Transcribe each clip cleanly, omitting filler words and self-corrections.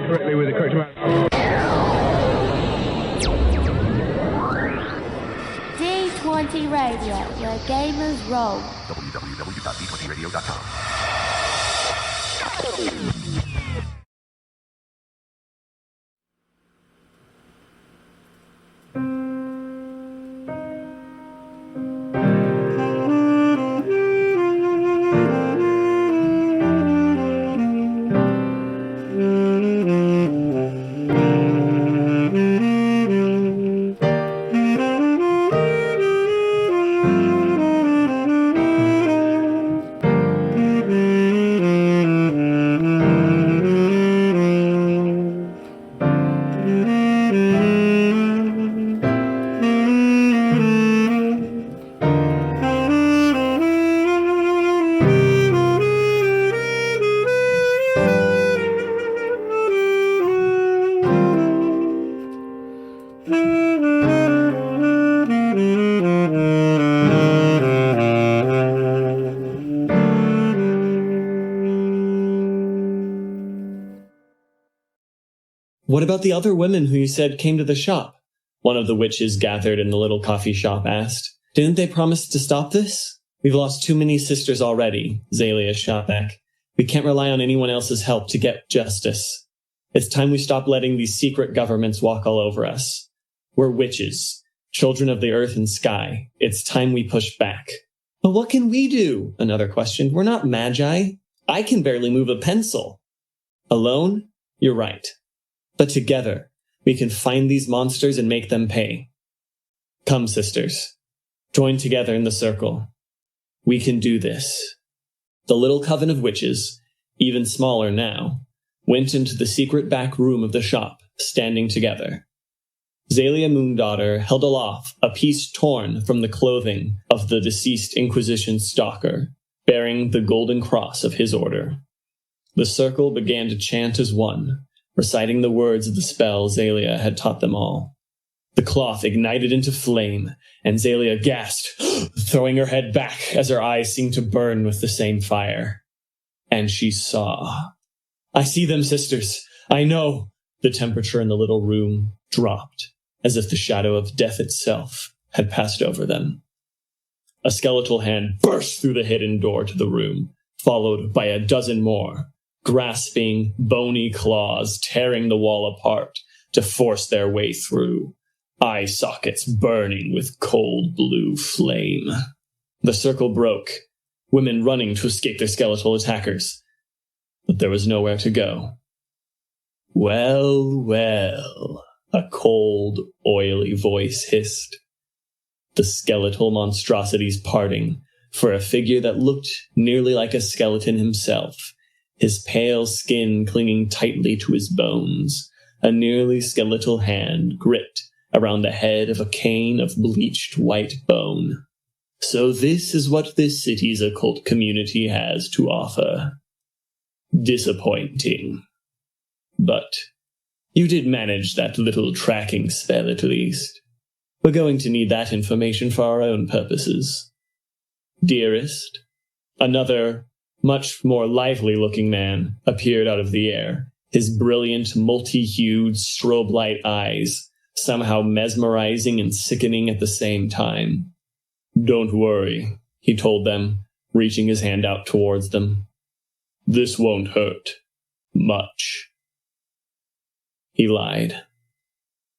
Correctly with the correct amount. D20 Radio, where gamers roll. www.d20radio.com. What about the other women who you said came to the shop? One of the witches gathered in the little coffee shop asked. Didn't they promise to stop this? We've lost too many sisters already, Zalia shot back. We can't rely on anyone else's help to get justice. It's time we stop letting these secret governments walk all over us. We're witches, children of the earth and sky. It's time we push back. But what can we do? Another questioned. We're not magi. I can barely move a pencil. Alone? You're right. But together, we can find these monsters and make them pay. Come, sisters. Join together in the circle. We can do this. The little coven of witches, even smaller now, went into the secret back room of the shop, standing together. Zalia Moondaughter held aloft a piece torn from the clothing of the deceased Inquisition stalker, bearing the golden cross of his order. The circle began to chant as one, reciting the words of the spell Zalia had taught them all. The cloth ignited into flame, and Zalia gasped, throwing her head back as her eyes seemed to burn with the same fire. And she saw. I see them, sisters. I know. The temperature in the little room dropped, as if the shadow of death itself had passed over them. A skeletal hand burst through the hidden door to the room, followed by a dozen more, grasping, bony claws tearing the wall apart to force their way through, eye sockets burning with cold blue flame. The circle broke, women running to escape their skeletal attackers. But there was nowhere to go. Well, well, a cold, oily voice hissed. The skeletal monstrosities parting for a figure that looked nearly like a skeleton himself, his pale skin clinging tightly to his bones, a nearly skeletal hand gripped around the head of a cane of bleached white bone. So this is what this city's occult community has to offer. Disappointing. But you did manage that little tracking spell at least. We're going to need that information for our own purposes. Dearest, another much more lively-looking man appeared out of the air, his brilliant, multi-hued, strobe-light eyes somehow mesmerizing and sickening at the same time. Don't worry, he told them, reaching his hand out towards them. This won't hurt. Much. He lied.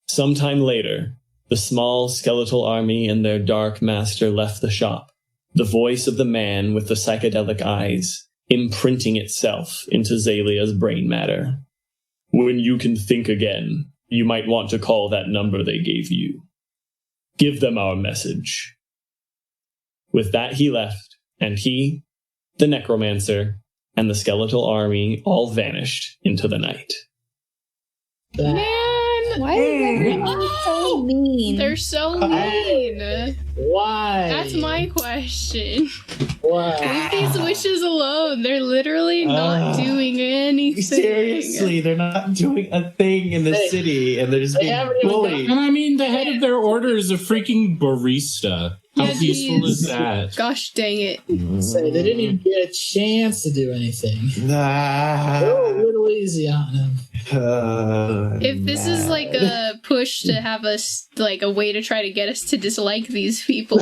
Sometime later, the small skeletal army and their dark master left the shop, the voice of the man with the psychedelic eyes imprinting itself into Zalia's brain matter. When you can think again, you might want to call that number they gave you. Give them our message. With that he left, and he, the necromancer, and the skeletal army all vanished into the night. Man! Why is everyone so so mean. They're so mean. Why? That's my question. Why? Leave these witches alone. They're literally not doing anything. Seriously, they're not doing a thing in the city, and they're just being bullied. And I mean, the head of their order is a freaking barista. How Yeah, peaceful geez. is that? Gosh dang it. So they didn't even get a chance to do anything. They were a little easy on him. If this is like a push to have us, like a way to try to get us to dislike these people,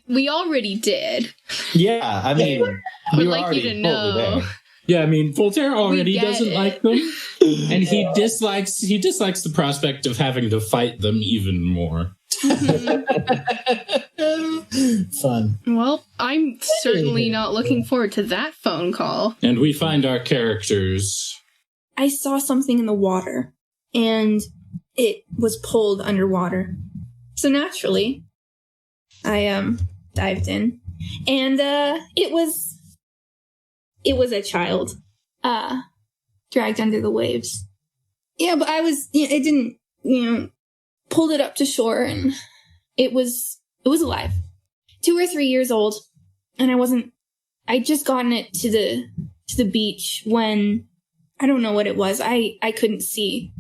we already did. Yeah, I mean, Would we were like you already to fully know. there. Yeah, I mean, Voltaire already get doesn't it. like them, and he dislikes the prospect of having to fight them even more. Fun. Well, I'm certainly not looking forward to that phone call. And we find our characters. I saw something in the water, and it was pulled underwater. So naturally, I dived in, and it was a child dragged under the waves. Yeah, but it didn't, pulled it up to shore, and it was alive. 2 or 3 years old, and I'd just gotten it to the beach when, I don't know what it was. I couldn't see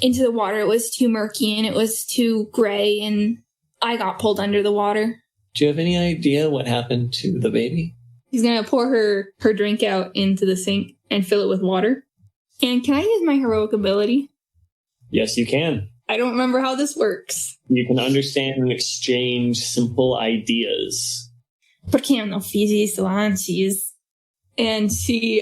into the water. It was too murky and it was too gray, and I got pulled under the water. Do you have any idea what happened to the baby? He's gonna pour her drink out into the sink and fill it with water. And can I use my heroic ability? Yes, you can. I don't remember how this works. You can understand and exchange simple ideas. Porque eu não fiz isso antes. And she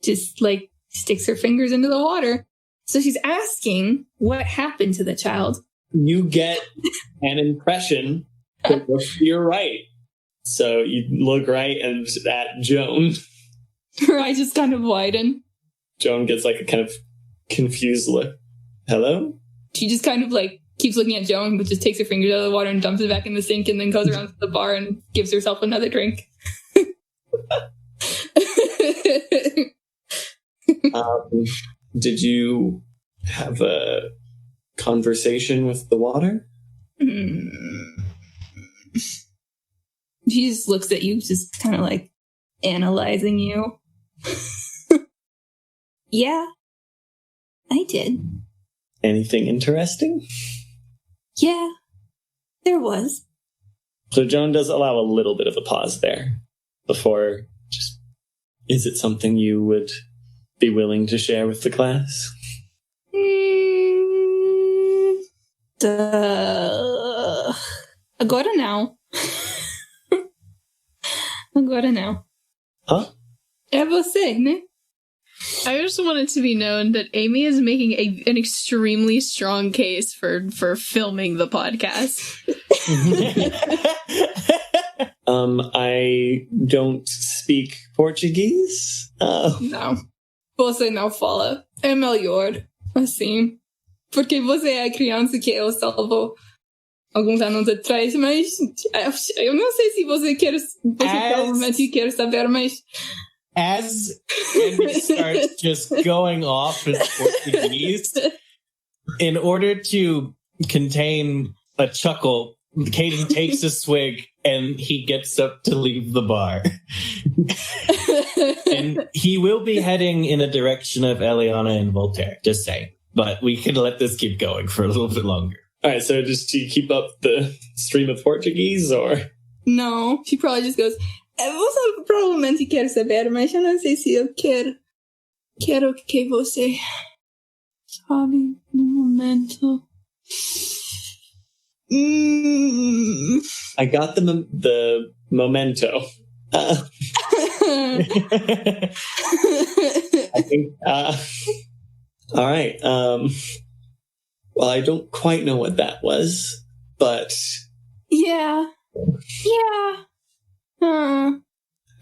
just sticks her fingers into the water. So she's asking what happened to the child. You get an impression that you're right. So you look right at Joan. Her eyes just kind of widen. Joan gets like a kind of confused look. Hello? She just kind of keeps looking at Joan, but just takes her fingers out of the water and dumps it back in the sink, and then goes around to the bar and gives herself another drink. Did you have a conversation with the water? She just looks at you, just kind of analyzing you. Yeah, I did. Anything interesting? Yeah, there was. So Joan does allow a little bit of a pause there before just, is it something you would be willing to share with the class? Agora não. Agora não. Huh? É você, né? I just want it to be known that Aimee is making an extremely strong case for filming the podcast. I don't speak Portuguese. Não. Você não fala. É melhor assim. Porque você é a criança que eu salvo alguns anos atrás, mas eu não sei se você provavelmente quer saber, mas as Andy starts just going off in Portuguese, in order to contain a chuckle, Cayden takes a swig and he gets up to leave the bar. And he will be heading in a direction of Elianna and Voltaire, just saying. But we can let this keep going for a little bit longer. All right, so just to keep up the stream of Portuguese, or? No, she probably just goes, você provavelmente quer saber, mas eu não sei se eu quero que você sabe no momento. I got the memento. I think, all right. Well, I don't quite know what that was, but... Yeah.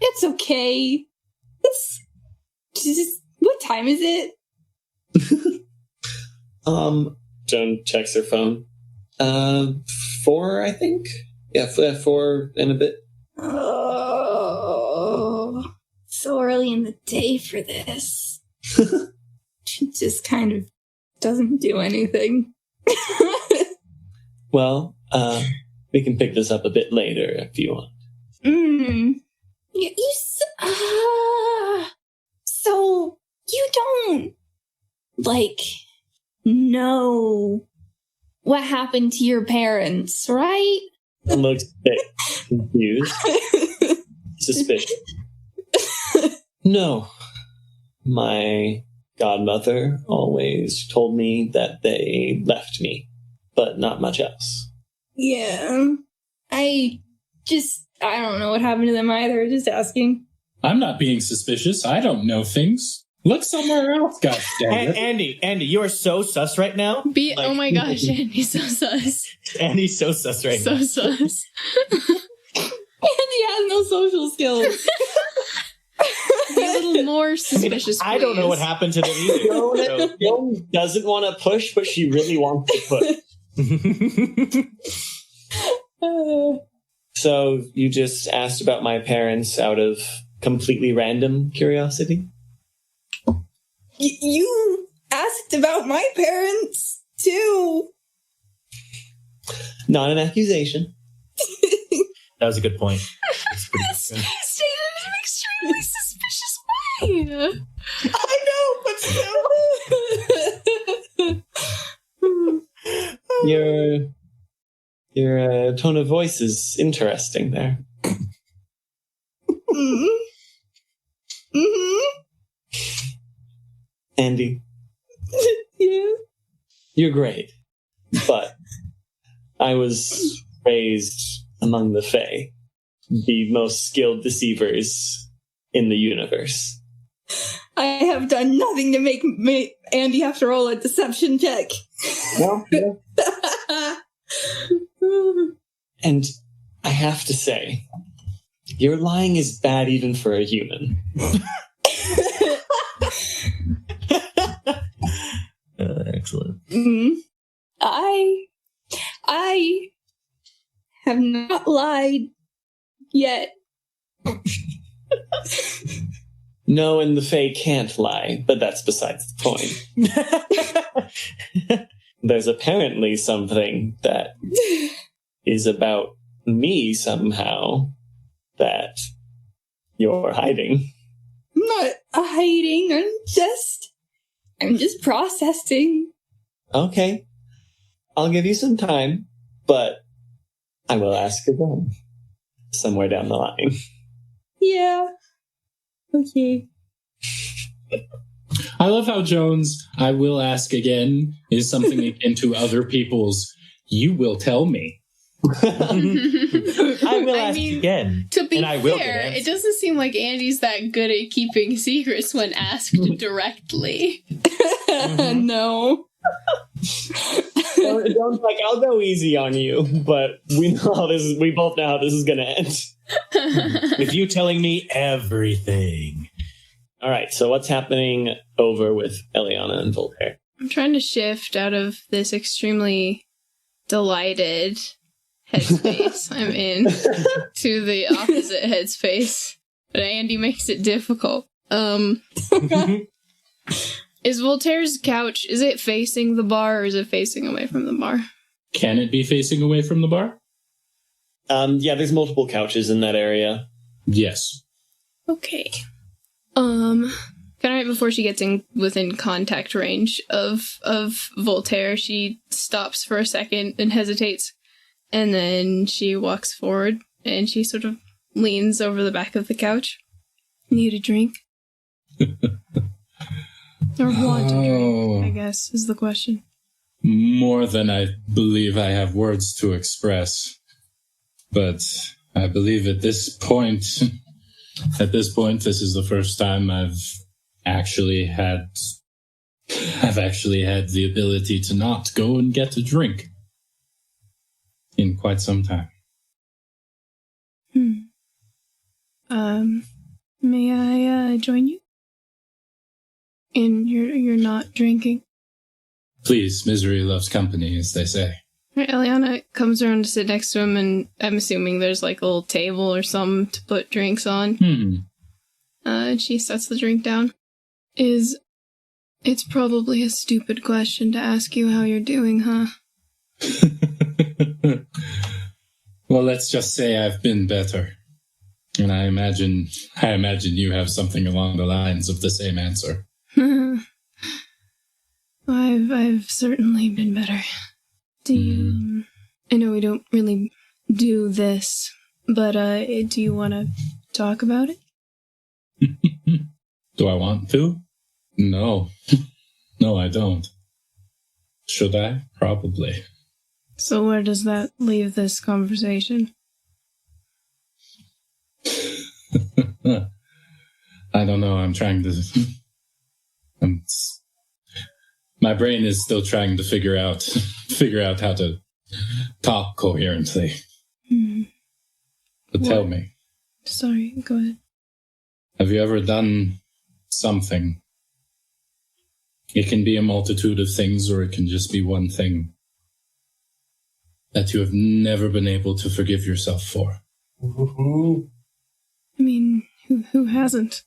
It's okay. It's just, what time is it? Joan checks her phone. 4, I think. Yeah, 4 and a bit. Oh, so early in the day for this. She just kind of doesn't do anything. Well, we can pick this up a bit later if you want. So you don't, know what happened to your parents, right? It looks a bit confused. Suspicious. No. My godmother always told me that they left me, but not much else. Yeah. I don't know what happened to them either, just asking. I'm not being suspicious. I don't know things. Look somewhere else, goddammit. Andy, you are so sus right now. Oh my gosh, Andy's so sus. Andy's so sus right now. So sus. Andy has no social skills. Be a little more suspicious, please. I don't know what happened to them either. Joan doesn't want to push, but she really wants to push. So you just asked about my parents out of completely random curiosity? You asked about my parents, too. Not an accusation. That was a good point. Stated in an extremely suspicious way. I know, but still. Your tone of voice is interesting there. Andi. Yeah. You're great. But I was raised among the Fae, the most skilled deceivers in the universe. I have done nothing to make Andi have to roll a deception check. Well, yeah. And I have to say, your lying is bad even for a human. Excellent. I have not lied yet. No, and the Fae can't lie, but that's besides the point. There's apparently something that is about me somehow that you're hiding. I'm not hiding. I'm just processing. Okay. I'll give you some time, but I will ask again somewhere down the line. Yeah. Okay. I love how Joan's "I will ask again" is something akin to other people's "you will tell me." I will ask again. To be and I will fair, get it doesn't seem like Andy's that good at keeping secrets when asked directly. No. Joan's like, I'll go easy on you, but we both know how this is gonna end. With you telling me everything. All right, so what's happening over with Elianna and Voltaire? I'm trying to shift out of this extremely delighted headspace I'm in to the opposite headspace, but Andi makes it difficult. Is Voltaire's couch, is it facing the bar or is it facing away from the bar? Can it be facing away from the bar? Yeah, there's multiple couches in that area. Yes. Okay. Kind of right before she gets within contact range of Voltaire, she stops for a second and hesitates, and then she walks forward and she sort of leans over the back of the couch. Need a drink? Or want a drink, I guess, is the question. More than I believe I have words to express. But I believe at this point, this is the first time I've actually had the ability to not go and get a drink in quite some time. May I join you? And you're not drinking? Please, misery loves company, as they say. Right, Elianna comes around to sit next to him, and I'm assuming there's like a little table or something to put drinks on. And she sets the drink down. It's probably a stupid question to ask you how you're doing, huh? Well, let's just say I've been better. And I imagine you have something along the lines of the same answer. I've certainly been better. Do you... I know we don't really do this, but do you want to talk about it? Do I want to? No. No, I don't. Should I? Probably. So where does that leave this conversation? I don't know. My brain is still trying to figure out how to talk coherently. But tell me. Sorry, go ahead. Have you ever done something? It can be a multitude of things, or it can just be one thing that you have never been able to forgive yourself for. I mean, who hasn't?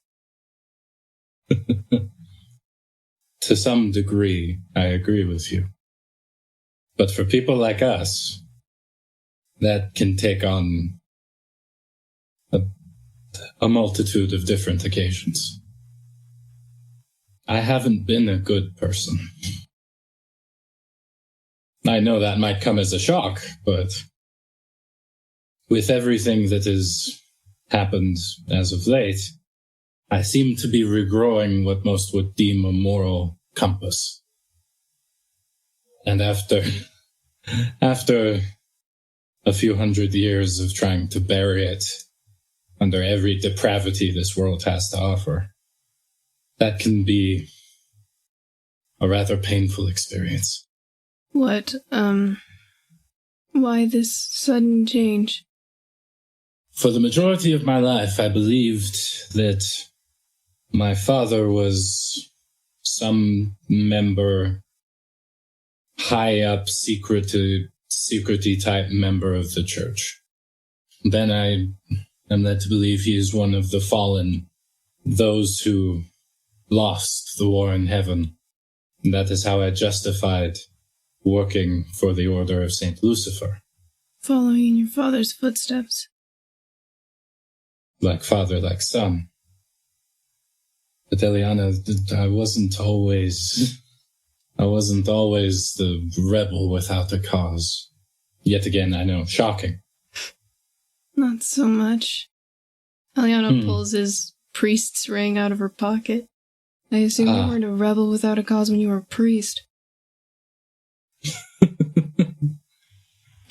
To some degree, I agree with you. But for people like us, that can take on a multitude of different occasions. I haven't been a good person. I know that might come as a shock, but with everything that has happened as of late, I seem to be regrowing what most would deem a moral compass. And after a few hundred years of trying to bury it under every depravity this world has to offer, that can be a rather painful experience. What, why this sudden change? For the majority of my life, I believed that my father was some member, high up, secrety type member of the church. Then I am led to believe he is one of the fallen, those who lost the war in heaven. And that is how I justified working for the Order of St. Lucifer. Following in your father's footsteps. Like father, like son. But Elianna, I wasn't always the rebel without a cause. Yet again, I know, shocking. Not so much. Elianna pulls his priest's ring out of her pocket. I assume you weren't a rebel without a cause when you were a priest.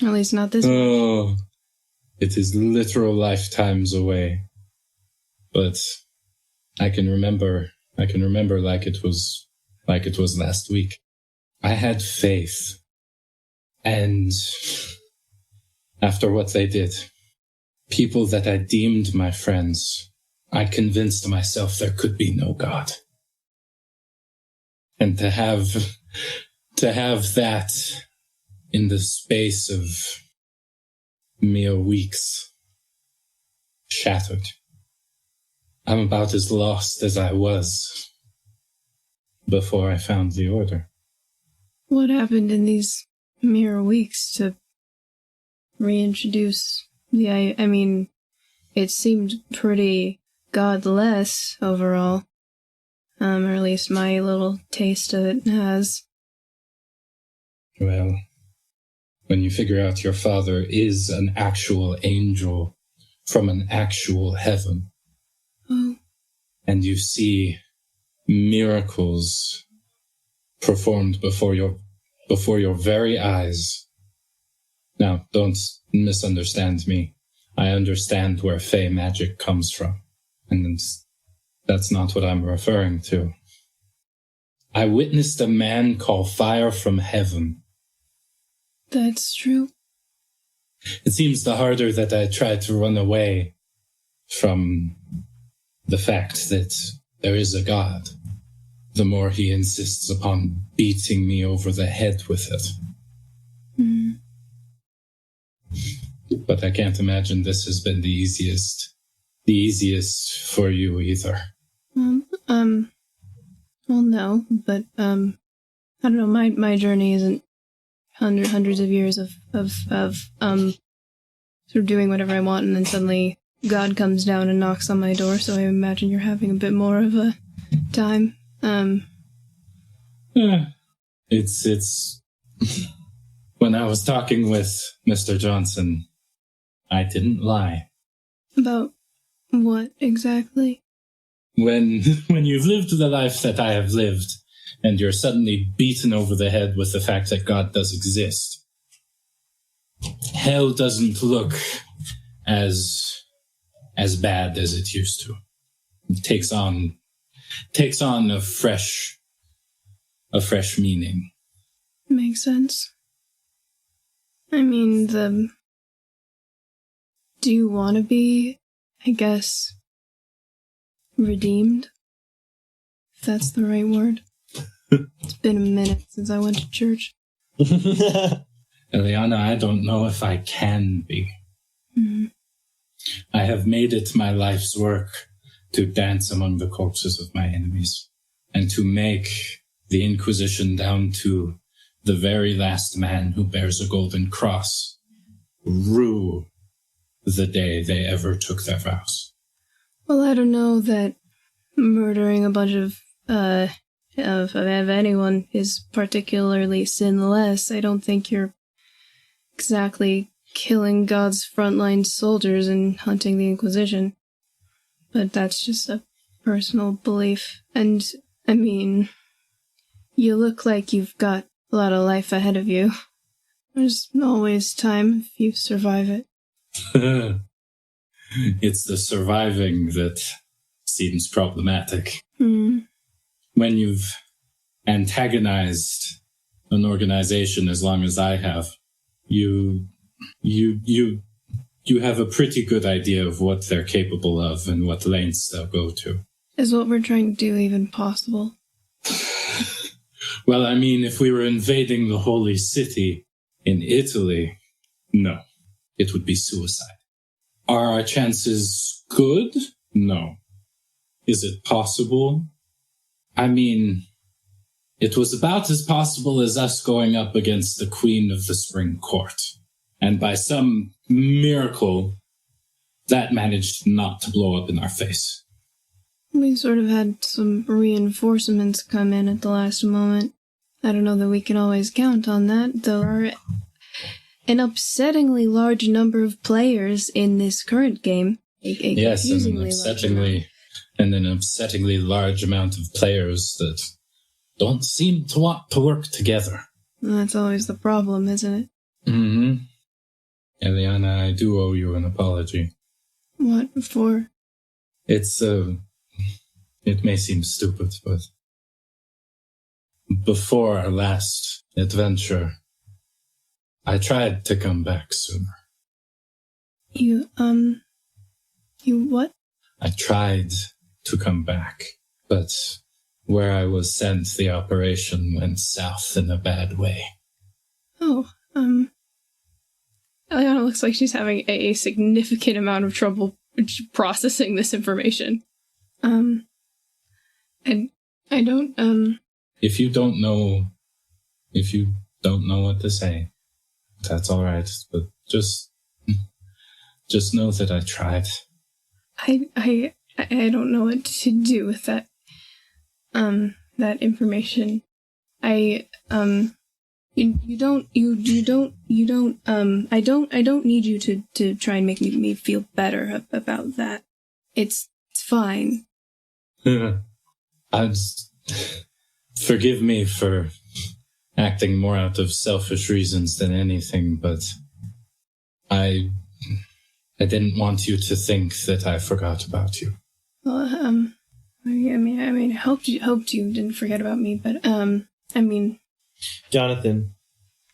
At least not this one. It is literal lifetimes away. But I can remember like it was last week. I had faith. And after what they did, people that I deemed my friends, I convinced myself there could be no God. And to have that in the space of mere weeks shattered. I'm about as lost as I was before I found the Order. What happened in these mere weeks to reintroduce the... I mean, it seemed pretty godless overall. Or at least my little taste of it has. Well, when you figure out your father is an actual angel from an actual heaven, and you see miracles performed before your very eyes. Now, don't misunderstand me. I understand where fey magic comes from, and that's not what I'm referring to. I witnessed a man call fire from heaven. That's true. It seems the harder that I try to run away from the fact that there is a God, the more he insists upon beating me over the head with it. But I can't imagine this has been the easiest for you either. Well, no, but, I don't know, my journey isn't hundreds of years of sort of doing whatever I want, and then suddenly God comes down and knocks on my door, so I imagine you're having a bit more of a time. It's when I was talking with Mr. Johnson, I didn't lie. About what exactly? When you've lived the life that I have lived, and you're suddenly beaten over the head with the fact that God does exist, hell doesn't look as bad as it used to. It takes on a fresh meaning. Makes sense. I mean, do you want to be, I guess, redeemed? If that's the right word. It's been a minute since I went to church. Elianna, I don't know if I can be. Mm-hmm. I have made it my life's work to dance among the corpses of my enemies, and to make the Inquisition down to the very last man who bears a golden cross rue the day they ever took their vows. Well, I don't know that murdering a bunch of anyone is particularly sinless. I don't think you're exactly killing God's frontline soldiers and hunting the Inquisition. But that's just a personal belief. And, I mean, you look like you've got a lot of life ahead of you. There's always time if you survive it. It's the surviving that seems problematic. Mm. When you've antagonized an organization as long as I have, you have a pretty good idea of what they're capable of and what lengths they'll go to. Is what we're trying to do even possible? Well, I mean, if we were invading the holy city in Italy, no, it would be suicide. Are our chances good? No. Is it possible? I mean, it was about as possible as us going up against the Queen of the Spring Court. And by some miracle, that managed not to blow up in our face. We sort of had some reinforcements come in at the last moment. I don't know that we can always count on that, though there are an upsettingly large number of players in this current game. Yes, and an upsettingly large amount of players that don't seem to want to work together. That's always the problem, isn't it? Mm-hmm. Elianna, I do owe you an apology. What for? It may seem stupid, but before our last adventure, I tried to come back sooner. You what? I tried to come back, but where I was sent, the operation went south in a bad way. Oh, Elianna looks like she's having a significant amount of trouble processing this information. And I don't, If you don't know what to say, that's all right. But just know that I tried. I don't know what to do with that, that information. I don't need you to try and make me feel better about that. It's fine. Forgive me for acting more out of selfish reasons than anything, but I didn't want you to think that I forgot about you. Well, I hoped you didn't forget about me, but Jonathan.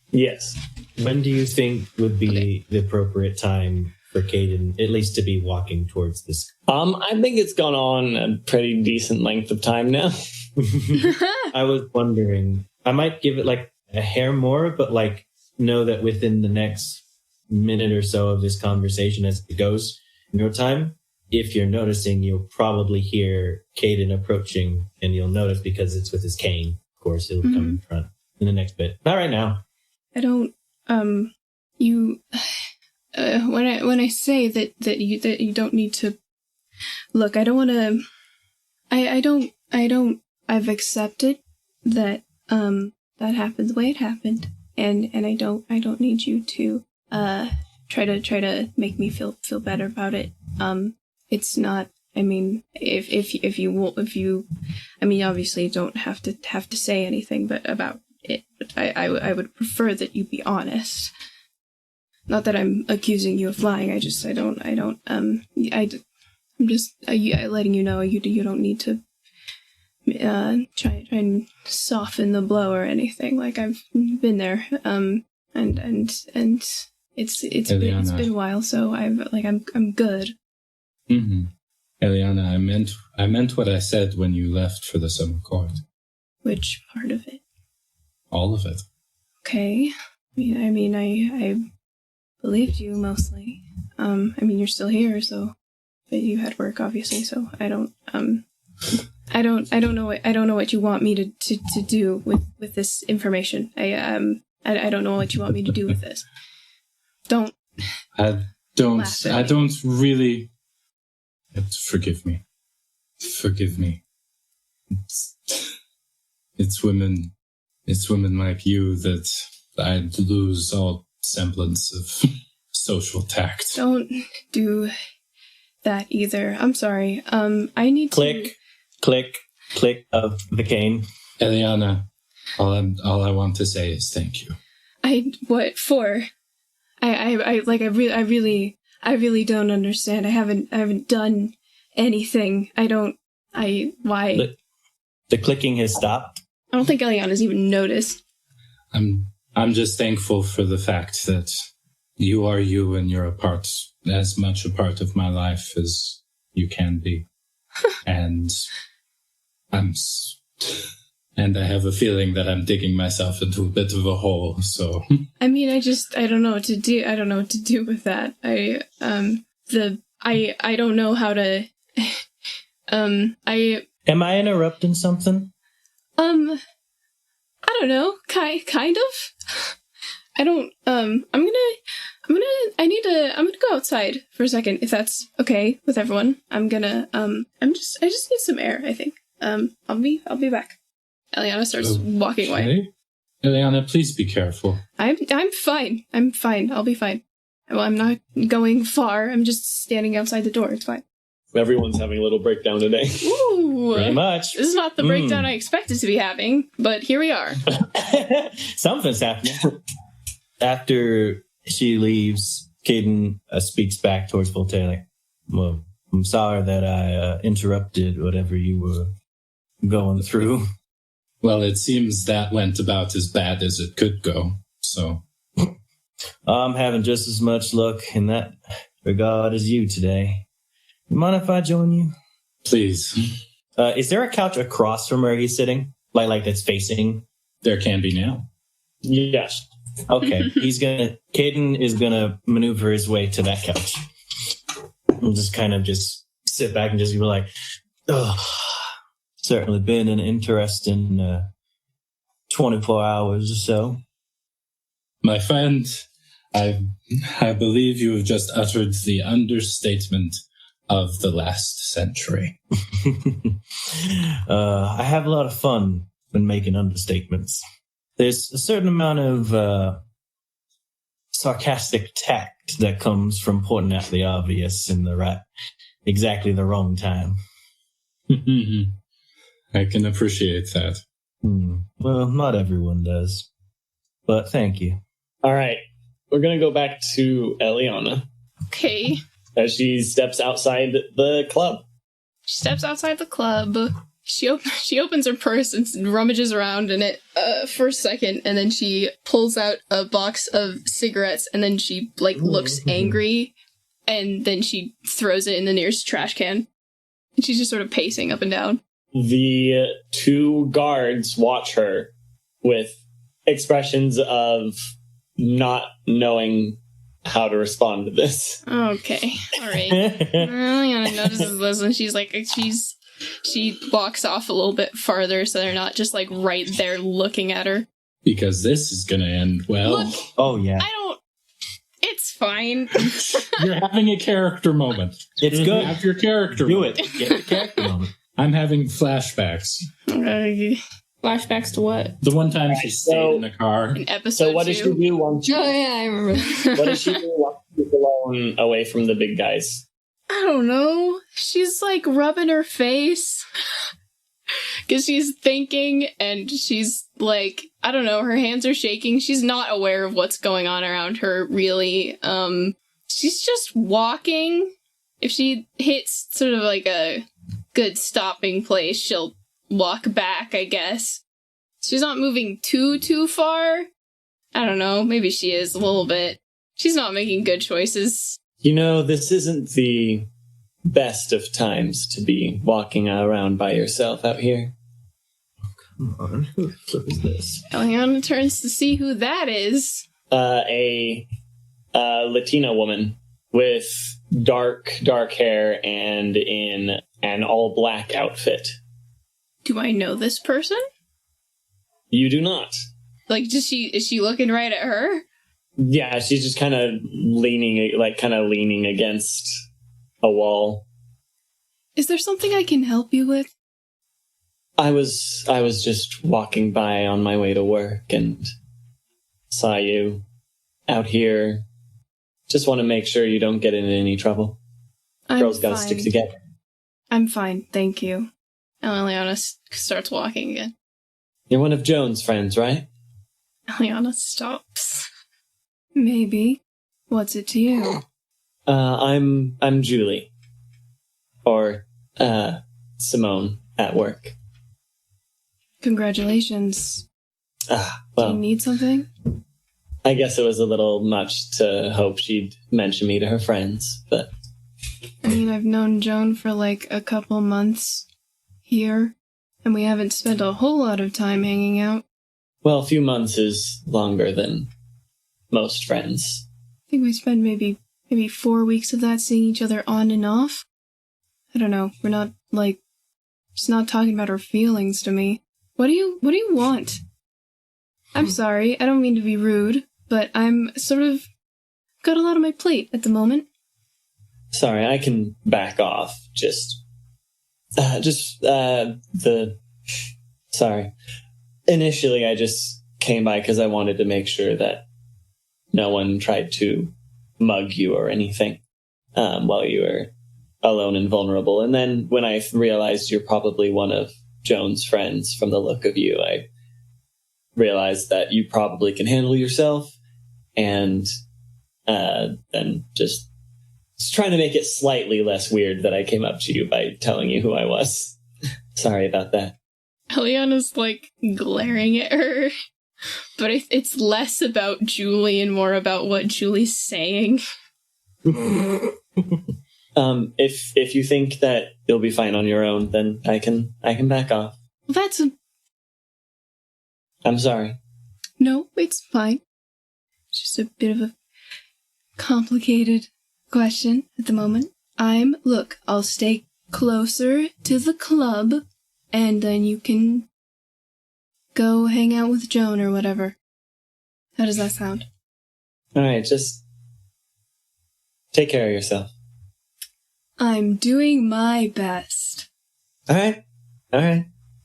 Yes. When do you think would be the appropriate time for Cayden, at least to be walking towards this? I think it's gone on a pretty decent length of time now. I was wondering, I might give it like a hair more, but like know that within the next minute or so of this conversation as it goes in your time, if you're noticing, you'll probably hear Cayden approaching, and you'll notice because it's with his cane. Of course, he'll come in front in the next bit. Not right now. you, when I say that you don't need to, look, I don't want to, I've accepted that, that happened the way it happened, and I don't need you to, try to make me feel better about it. It's not, I mean, if you, I mean, obviously you don't have to say anything about it, but I would prefer that you be honest. Not that I'm accusing you of lying, I'm just letting you know you don't need to try and soften the blow or anything. Like, I've been there, and it's been a while, so I'm good. Mm-hmm. Elianna, I meant what I said when you left for the summer court. Which part of it? All of it. Okay. I believed you mostly. You're still here, so, but you had work, obviously, so I don't know what you want me to do with this information. I don't know what you want me to do with this. I don't really. Forgive me. It's women like you that I'd lose all semblance of social tact. Don't do that either. I'm sorry. I need to... Click of the cane. Elianna, all I want to say is thank you. What for? I really don't understand. I haven't done anything. Why? The clicking has stopped. I don't think Elianna's even noticed. I'm just thankful for the fact that you are you and you're as much a part of my life as you can be. And I have a feeling that I'm digging myself into a bit of a hole, so. I don't know what to do. I don't know what to do with that. I don't know how to, Am I interrupting something? I don't know. Kind of. I don't, I'm gonna go outside for a second, if that's okay with everyone. I just need some air, I think. I'll be back. Elianna starts walking away. Elianna, please be careful. I'm fine. I'll be fine. Well, I'm not going far. I'm just standing outside the door. It's fine. Everyone's having a little breakdown today. Ooh. Pretty much. This is not the breakdown I expected to be having, but here we are. Something's happening. After she leaves, Cayden speaks back towards Voltaire like, well, I'm sorry that I interrupted whatever you were going through. Well, it seems that went about as bad as it could go, so. I'm having just as much luck in that regard as you today. You mind if I join you? Please. Is there a couch across from where he's sitting? Like that's facing? There can be now. Yes. Okay. Cayden is gonna maneuver his way to that couch. And just kind of just sit back and just be like, oh, certainly been an interesting 24 hours or so. My friend, I believe you have just uttered the understatement of the last century. I have a lot of fun when making understatements. There's a certain amount of sarcastic tact that comes from pointing out the obvious in exactly the wrong time. I can appreciate that. Well, not everyone does. But thank you. All right. We're going to go back to Elianna. Okay. As she steps outside the club. She steps outside the club. She opens her purse and rummages around in it for a second, and then she pulls out a box of cigarettes, and then she looks angry, and then she throws it in the nearest trash can. And she's just sort of pacing up and down. The two guards watch her with expressions of not knowing how to respond to this. Okay, all right. Elianna notices this, and she walks off a little bit farther, so they're not just right there looking at her. because this is going to end well. Look, Oh, yeah. it's fine. You're having a character moment. It's good. Have your character Do moment. it. Get the character moment. I'm having flashbacks. Flashbacks to what? The one time she stayed in the car. In episode So what does 2. she do once she, Oh yeah, I remember. what does she do once she's alone away from the big guys? I don't know. She's like rubbing her face because she's thinking, and she's like, I don't know, her hands are shaking. She's not aware of what's going on around her, really. She's just walking. If she hits sort of like a good stopping place, she'll walk back, I guess. She's not moving too far. I don't know. Maybe she is a little bit. She's not making good choices. You know, this isn't the best of times to be walking around by yourself out here. Come on. Who is this? Elianna turns to see who that is. A Latina woman with dark hair and in an all-black outfit. Do I know this person? You do not. Like, is she looking right at her? Yeah, she's just kind of leaning against a wall. Is there something I can help you with? I was just walking by on my way to work and saw you out here. Just want to make sure you don't get into any trouble. Girls gotta stick together. I'm fine, thank you. And Elianna starts walking again. You're one of Joan's friends, right? Elianna stops. Maybe. What's it to you? I'm Julie. Or, Simone at work. Congratulations. Do Well, you need something? I guess it was a little much to hope she'd mention me to her friends, but... I mean, I've known Joan for like a couple months here, and we haven't spent a whole lot of time hanging out. Well, a few months is longer than most friends. I think we spent maybe 4 weeks of that seeing each other on and off. I don't know. We're not like, she's not talking about her feelings to me. What do you want? I'm sorry. I don't mean to be rude, but I'm sort of got a lot on my plate at the moment. Sorry, I can back off. Sorry. Initially, I just came by because I wanted to make sure that no one tried to mug you or anything while you were alone and vulnerable. And then when I realized you're probably one of Joan's friends from the look of you, I realized that you probably can handle yourself, and then just trying to make it slightly less weird that I came up to you by telling you who I was. Sorry about that. Elianna's like glaring at her, but it's less about Julie and more about what Julie's saying. If you think that you'll be fine on your own, then I can back off. I'm sorry. No, it's fine. Just a bit of a complicated question at the moment. I'll stay closer to the club, and then you can go hang out with Joan or whatever. How does that sound? Alright, just take care of yourself. I'm doing my best. Alright.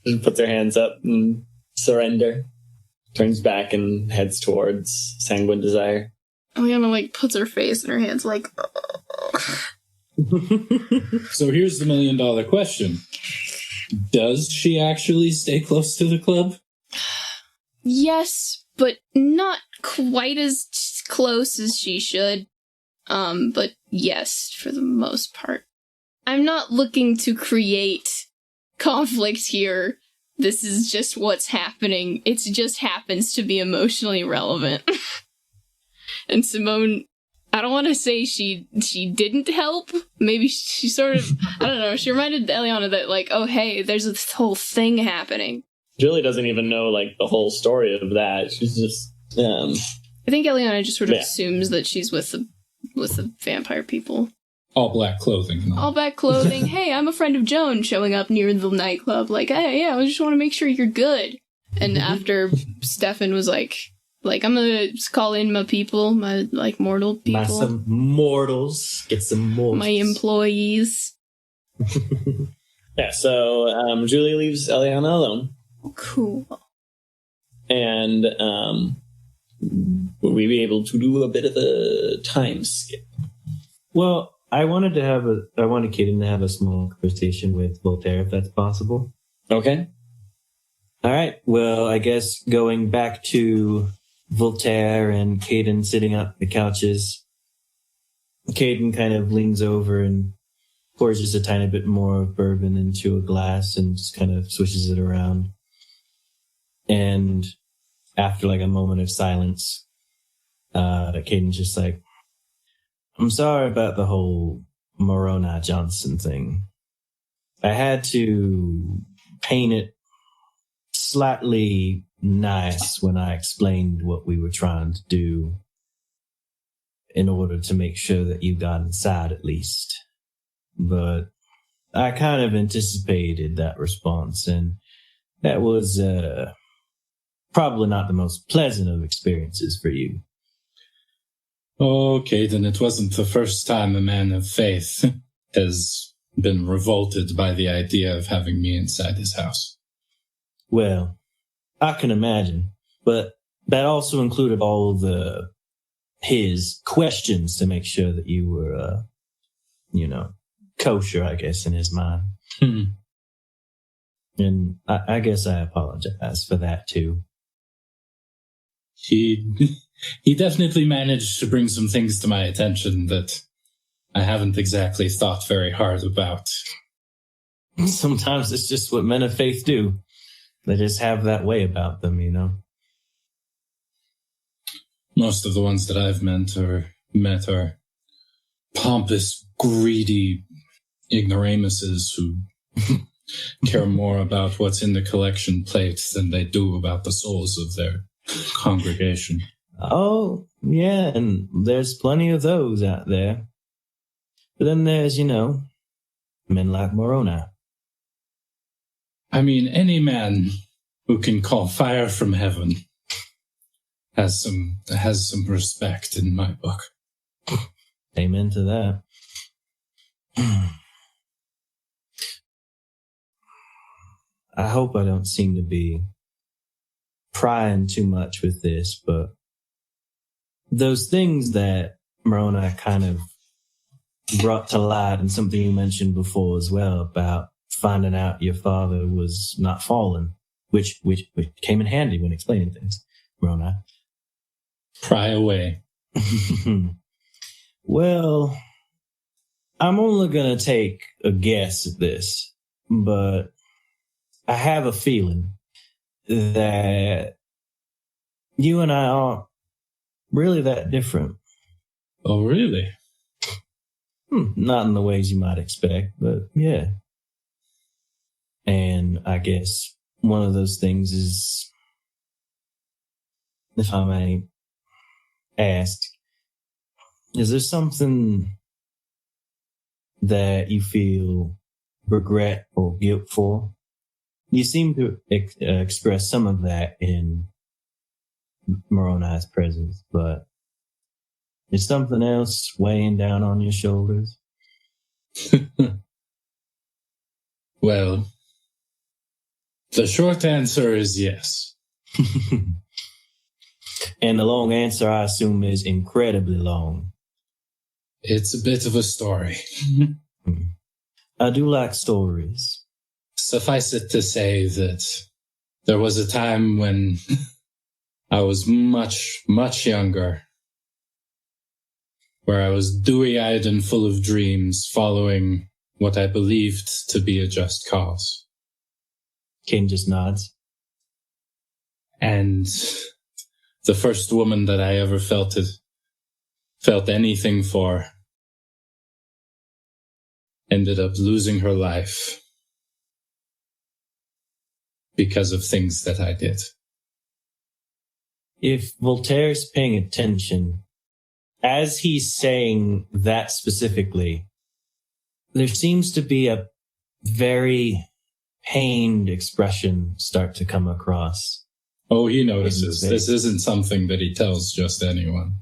She puts her hands up and surrender. Turns back and heads towards Sanguine Desire. Elianna, like, puts her face in her hands, like... So here's the $1 million question. Does she actually stay close to the club? Yes, but not quite as close as she should. But yes, for the most part. I'm not looking to create conflict here. This is just what's happening. It just happens to be emotionally relevant. And Simone, I don't want to say she didn't help. Maybe she sort of, I don't know, she reminded Elianna that, like, oh, hey, there's this whole thing happening. Julie doesn't even know, like, the whole story of that. She's just, I think Elianna just sort of assumes that she's with the vampire people. All black clothing. All black clothing. Hey, I'm a friend of Joan, showing up near the nightclub. Like, hey, yeah, I just want to make sure you're good. And after Stefan was like, I'm gonna call in my people, my, mortal people. Some mortals. Get some mortals. My employees. Yeah, so Julie leaves Elianna alone. Cool. And will we be able to do a bit of a time skip? Well, I wanted Cayden to have a small conversation with Voltaire, if that's possible. Okay. All right. Well, I guess going back to Voltaire and Cayden sitting up the couches, Cayden kind of leans over and pours just a tiny bit more of bourbon into a glass and just kind of swishes it around. And after a moment of silence, Cayden's just like, I'm sorry about the whole Moroni Johnson thing. I had to paint it slightly nice when I explained what we were trying to do in order to make sure that you got inside at least. But I kind of anticipated that response, and that was probably not the most pleasant of experiences for you. Okay, then it wasn't the first time a man of faith has been revolted by the idea of having me inside his house. Well, I can imagine, but that also included all his questions to make sure that you were, kosher, I guess, in his mind. And I guess I apologize for that, too. He definitely managed to bring some things to my attention that I haven't exactly thought very hard about. Sometimes it's just what men of faith do. They just have that way about them, Most of the ones that I've met are pompous, greedy ignoramuses who care more about what's in the collection plate than they do about the souls of their congregation. Oh, yeah, and there's plenty of those out there. But then there's, men like Moroni. I mean, any man who can call fire from heaven has some respect in my book. Amen to that. I hope I don't seem to be prying too much with this, but those things that Moroni kind of brought to light, and something you mentioned before as well about finding out your father was not fallen, which came in handy when explaining things, Moroni. Pry away. Well, I'm only going to take a guess at this, but I have a feeling that you and I aren't really that different. Oh, really? Not in the ways you might expect, but yeah. And I guess one of those things is, if I may ask, is there something that you feel regret or guilt for? You seem to express some of that in Moroni's presence, but is something else weighing down on your shoulders? Well, the short answer is yes. And the long answer, I assume, is incredibly long. It's a bit of a story. I do like stories. Suffice it to say that there was a time when I was much, much younger, where I was dewy-eyed and full of dreams, following what I believed to be a just cause. Cayden just nods. And the first woman that I ever felt anything for ended up losing her life because of things that I did. If Voltaire's paying attention, as he's saying that specifically, there seems to be a very pained expression start to come across Oh, he notices. This isn't something that he tells just anyone.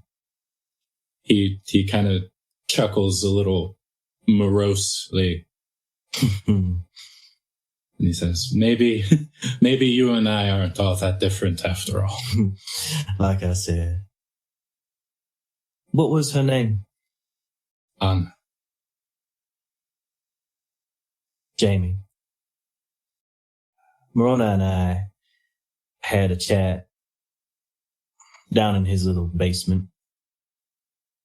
He kind of chuckles a little morosely. And he says, maybe you and I aren't all that different after all. Like I said. What was her name? Anna. Jamie. Morona and I had a chat down in his little basement.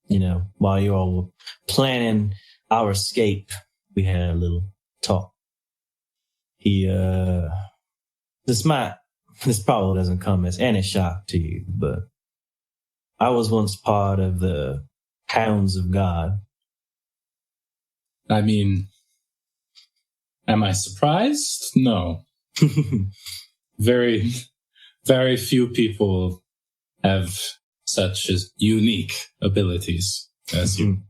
You know, while you all were planning our escape, we had a little talk. This probably doesn't come as any shock to you, but I was once part of the Hounds of God. I mean, am I surprised? No. Very, very few people have such as unique abilities as you.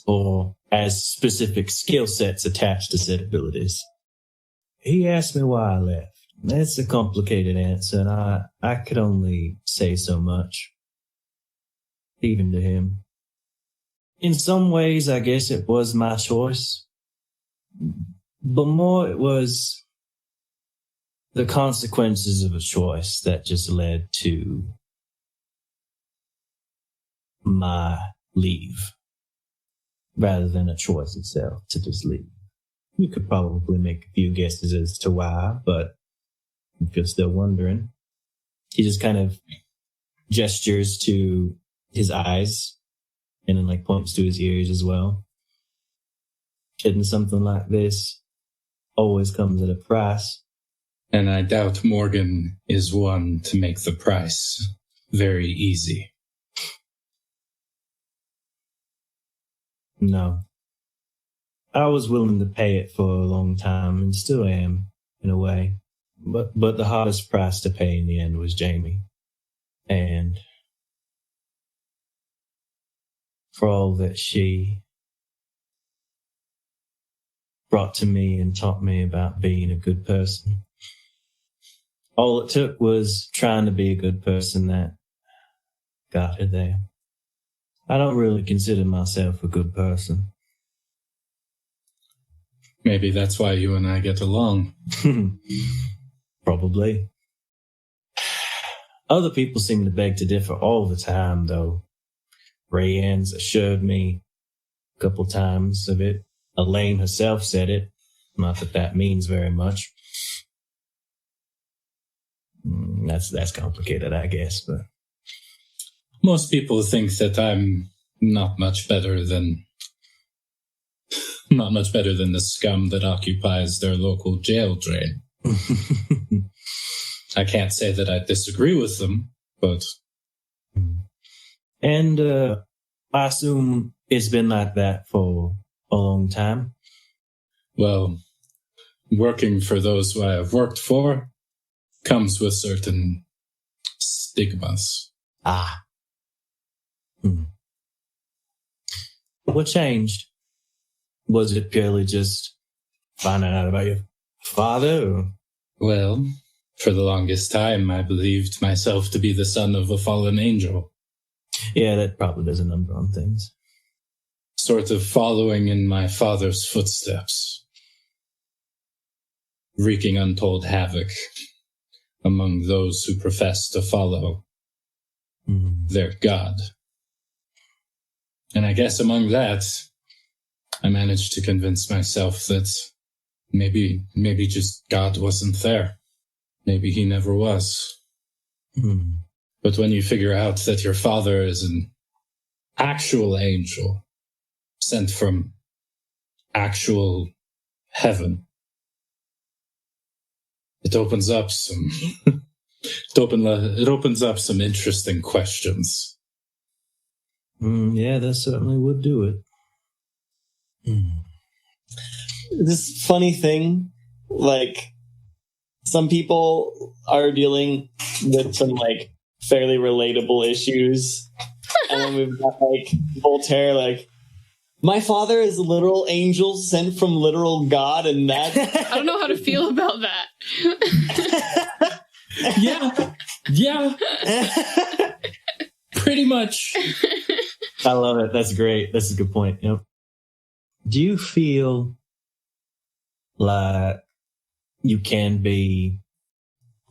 Or as specific skill sets attached to said abilities. He asked me why I left. That's a complicated answer, and I could only say so much. Even to him. In some ways, I guess it was my choice. But more, it was the consequences of a choice that just led to my leave, rather than a choice itself to just leave. You could probably make a few guesses as to why, but if you're still wondering, he just kind of gestures to his eyes and then like points to his ears as well. Getting something like this always comes at a price. And I doubt Morgan is one to make the price very easy. No. I was willing to pay it for a long time and still am, in a way. But the hardest price to pay in the end was Jamie. And for all that she brought to me and taught me about being a good person. All it took was trying to be a good person that got her there. I don't really consider myself a good person. Maybe that's why you and I get along. Probably. Other people seem to beg to differ all the time, though. Rian's assured me a couple times of it. Elaine herself said it. Not that that means very much. That's complicated, I guess, but most people think that I'm not much better than the scum that occupies their local jail drain. I can't say that I disagree with them, but... And I assume it's been like that for a long time? Well, working for those who I have worked for comes with certain stigmas. Ah. What changed? Was it purely just finding out about your father? Or? Well, for the longest time, I believed myself to be the son of a fallen angel. Yeah, that probably does a number on things. Sort of following in my father's footsteps. Wreaking untold havoc among those who profess to follow their God. And I guess among that, I managed to convince myself that maybe just God wasn't there. Maybe he never was. But when you figure out that your father is an actual angel sent from actual heaven, it opens up some it opens up some interesting questions. Yeah, that certainly would do it. This funny thing, like, some people are dealing with some, like, fairly relatable issues. And then we've got, like, Voltaire, like, my father is a literal angel sent from literal God, and that... I don't know how to feel about that. Yeah. Pretty much. I love it. That's great. That's a good point. Yep. Do you feel like you can be?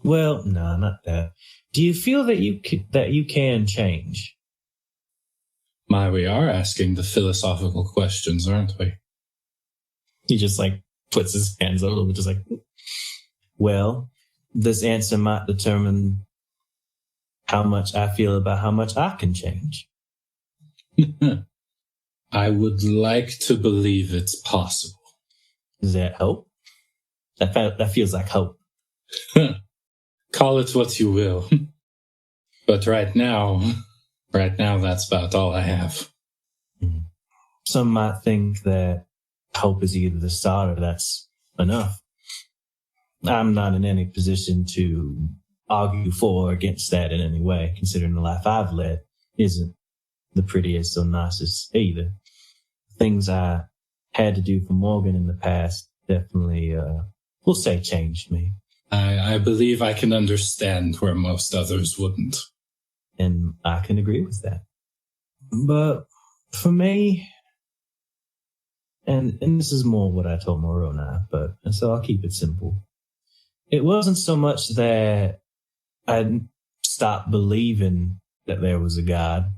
Well, no, not that. Do you feel that you can change? We are asking the philosophical questions, aren't we? He just like puts his hands up a little bit, just like, well, this answer might determine how much I feel about how much I can change. I would like to believe it's possible. Is that hope? That feels like hope. Call it what you will. But right now, that's about all I have. Some might think that hope is either the start or that's enough. I'm not in any position to argue for or against that in any way, considering the life I've led isn't the prettiest or nicest either. Things I had to do for Morgan in the past definitely, we'll say, changed me. I believe I can understand where most others wouldn't. And I can agree with that. But for me, and this is more what I told Moroni, and so I'll keep it simple. It wasn't so much that I stopped believing that there was a God.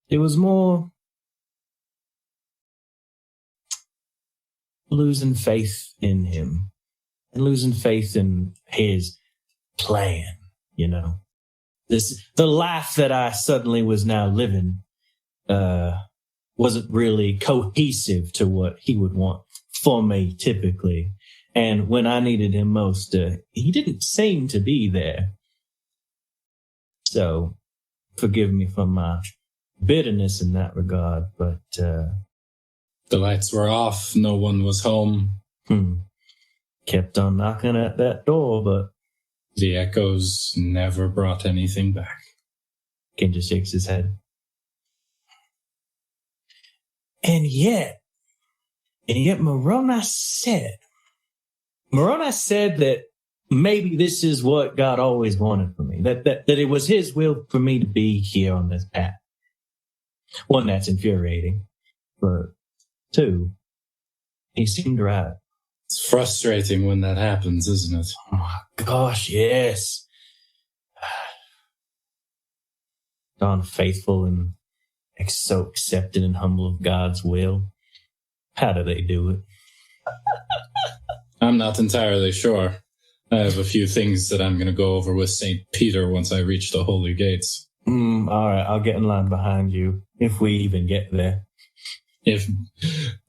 It was more losing faith in him and losing faith in his plan, you know. The life that I suddenly was now living wasn't really cohesive to what he would want for me typically. And when I needed him most, he didn't seem to be there. So forgive me for my bitterness in that regard, but the lights were off. No one was home. Kept on knocking at that door, but the echoes never brought anything back. Ken just shakes his head. And yet Moroni said that maybe this is what God always wanted for me, that it was his will for me to be here on this path. One, that's infuriating, but two, he seemed right. It's frustrating when that happens, isn't it? Oh my gosh, yes. Darn faithful and so accepted and humble of God's will. How do they do it? I'm not entirely sure. I have a few things that I'm going to go over with St. Peter once I reach the Holy Gates. All right, I'll get in line behind you, if we even get there.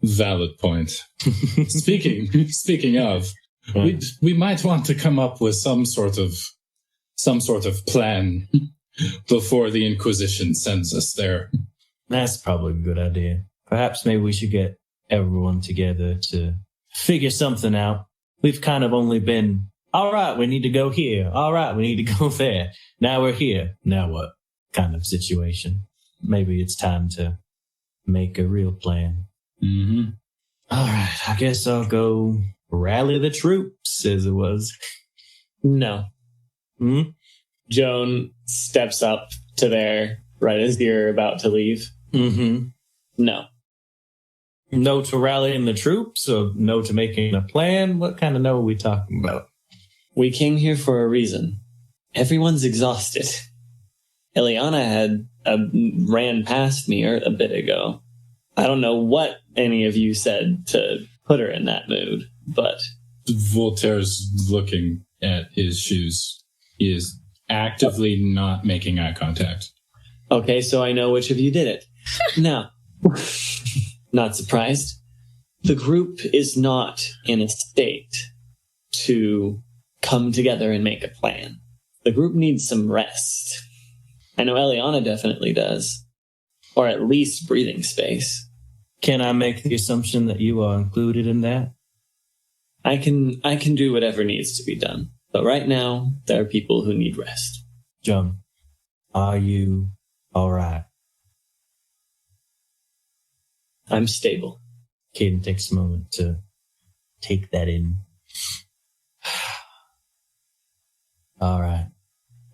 Valid point. Speaking of, we might want to come up with some sort of plan before the Inquisition sends us there. That's probably a good idea. Perhaps maybe we should get everyone together to figure something out. We've kind of only been, all right, we need to go here. All right, we need to go there. Now we're here. Now what? Kind of situation. Maybe it's time to make a real plan. Mm-hmm. All right, I guess I'll go rally the troops, as it was. No. Joan steps up to there right as you're about to leave. No. No to rallying the troops, or no to making a plan? What kind of no are we talking about? We came here for a reason. Everyone's exhausted. Elianna ran past me a bit ago. I don't know what any of you said to put her in that mood, but... Voltaire's looking at his shoes. He is actively not making eye contact. Okay, so I know which of you did it. Now, not surprised. The group is not in a state to come together and make a plan. The group needs some rest. I know Elianna definitely does. Or at least breathing space. Can I make the assumption that you are included in that? I can do whatever needs to be done. But right now, there are people who need rest. Joan, are you all right? I'm stable. Cayden takes a moment to take that in.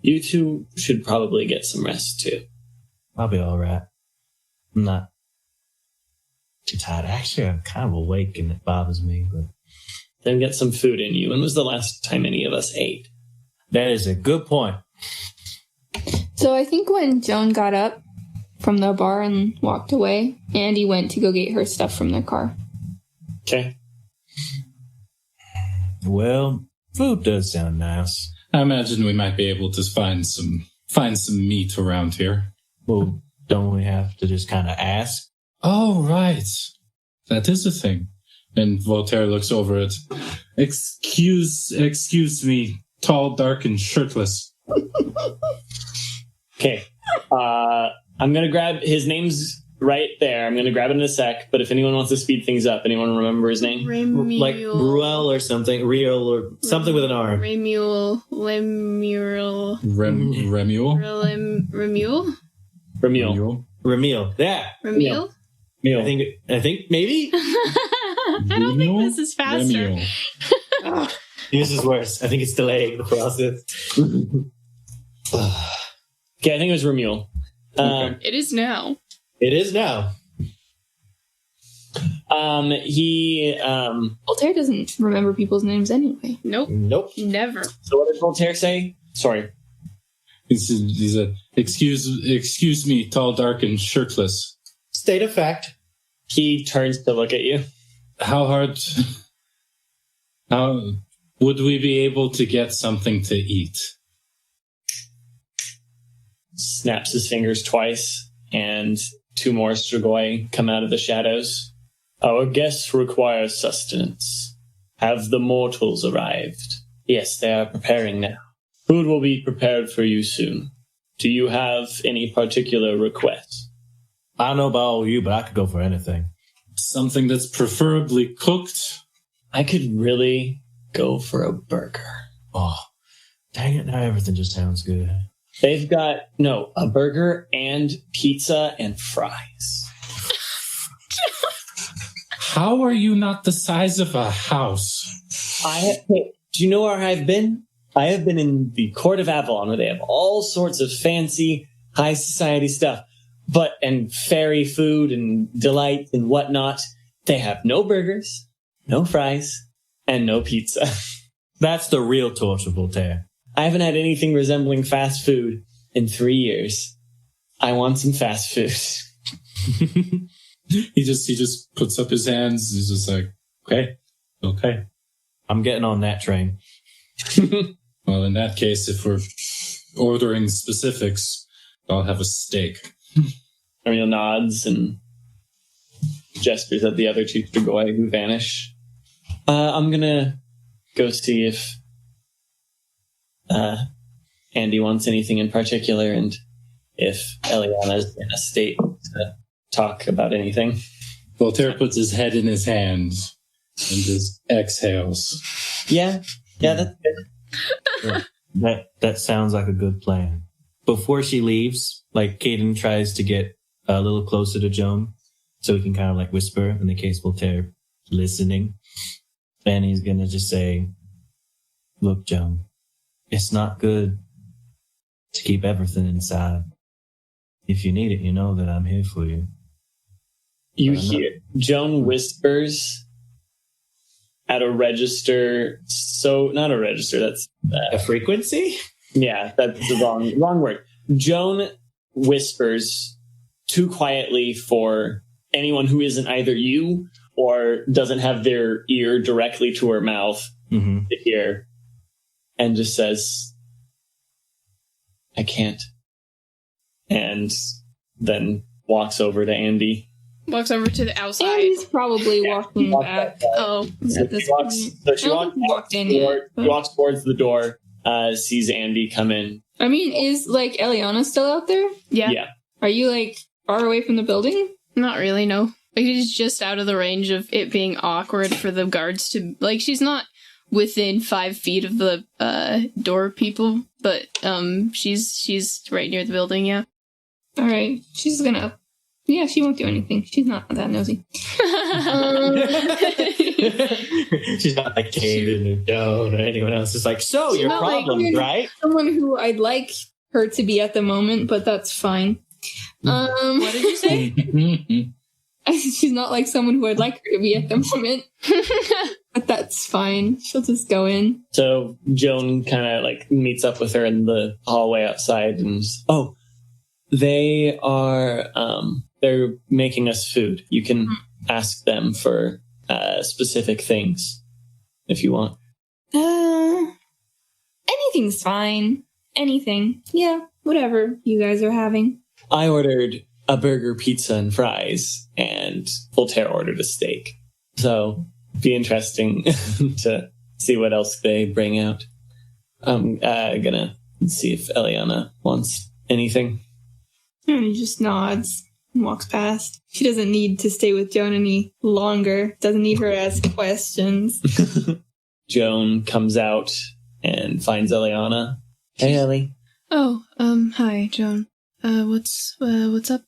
You two should probably get some rest, too. I'll be all right. I'm not too tired. Actually, I'm kind of awake and it bothers me, but... Then get some food in you. When was the last time any of us ate? That is a good point. So I think when Joan got up from the bar and walked away, Andi went to go get her stuff from their car. Okay. Well, food does sound nice. I imagine we might be able to find some meat around here. Well, don't we have to just kind of ask? Oh, right. That is a thing. And Voltaire looks over it. Excuse me, tall, dark, and shirtless. Okay. I'm going to grab his name's right there. I'm going to grab it in a sec. But if anyone wants to speed things up, anyone remember his name? Remuel. Like Ruel or something. Real or something with an R. Remuel. Lemuel. Remuel? Remuel? Remuel. Remuel. Yeah. Remuel? I think maybe. I don't think this is faster. This is worse. I think it's delaying the process. Okay, I think it was Remuel. It is now. It is now. Voltaire doesn't remember people's names anyway. Nope. Never. So what did Voltaire say? Sorry. He said, excuse me, tall, dark, and shirtless. State of fact. He turns to look at you. How would we be able to get something to eat? Snaps his fingers twice, and two more Strigoi come out of the shadows. Our guests require sustenance. Have the mortals arrived? Yes, they are preparing now. Food will be prepared for you soon. Do you have any particular requests? I don't know about all of you, but I could go for anything. Something that's preferably cooked. I could really go for a burger. Oh, dang it. Now everything just sounds good. They've got, a burger and pizza and fries. How are you not the size of a house? Do you know where I've been? I have been in the court of Avalon, where they have all sorts of fancy, high society stuff. And fairy food and delight and whatnot. They have no burgers, no fries, and no pizza. That's the real torture, Voltaire. I haven't had anything resembling fast food in 3 years. I want some fast food. He just puts up his hands. He's just like, okay. I'm getting on that train. Well, in that case, if we're ordering specifics, I'll have a steak. Ariel nods and gestures at the other two Strigoi who vanish. I'm gonna go see if Andi wants anything in particular and if Elianna is in a state to talk about anything. Voltaire puts his head in his hands and just exhales. Yeah, that's good. That sounds like a good plan. Before she leaves, Cayden tries to get a little closer to Joan so he can kind of whisper in the case Voltaire listening. And he's going to just say, look, Joan, it's not good to keep everything inside. If you need it, you know that I'm here for you. You hear Joan whispers at a register. So not a register. That's a frequency. Yeah, that's the wrong word. Joan whispers too quietly for anyone who isn't either you or doesn't have their ear directly to her mouth to hear, and just says, I can't. And then walks over to Andi. Walks over to the outside. Andi's probably walking back. Oh. She walks towards the door, sees Andi come in. I mean, is Elianna still out there? Yeah. Are you far away from the building? Not really, no. It is just out of the range of it being awkward for the guards to... she's not within 5 feet of the door people, but she's right near the building, yeah. Alright, she's gonna Yeah, she won't do anything. She's not that nosy. She's not like Cayden or Joan or anyone else. It's like, so She's your not like problems, right? Someone who I'd like her to be at the moment, but that's fine. What did you say? She's not like someone who I'd like her to be at the moment. But that's fine. She'll just go in. So Joan kind of like meets up with her in the hallway outside and, they are, they're making us food. You can ask them for specific things if you want. Anything's fine. Anything. Yeah, whatever you guys are having. I ordered a burger, pizza, and fries, and Voltaire ordered a steak. So be interesting to see what else they bring out. I'm gonna see if Elianna wants anything. And he just nods and walks past. She doesn't need to stay with Joan any longer. Doesn't need her to ask questions. Joan comes out and finds Elianna. Hey, Ellie. Oh, hi, Joan. What's up?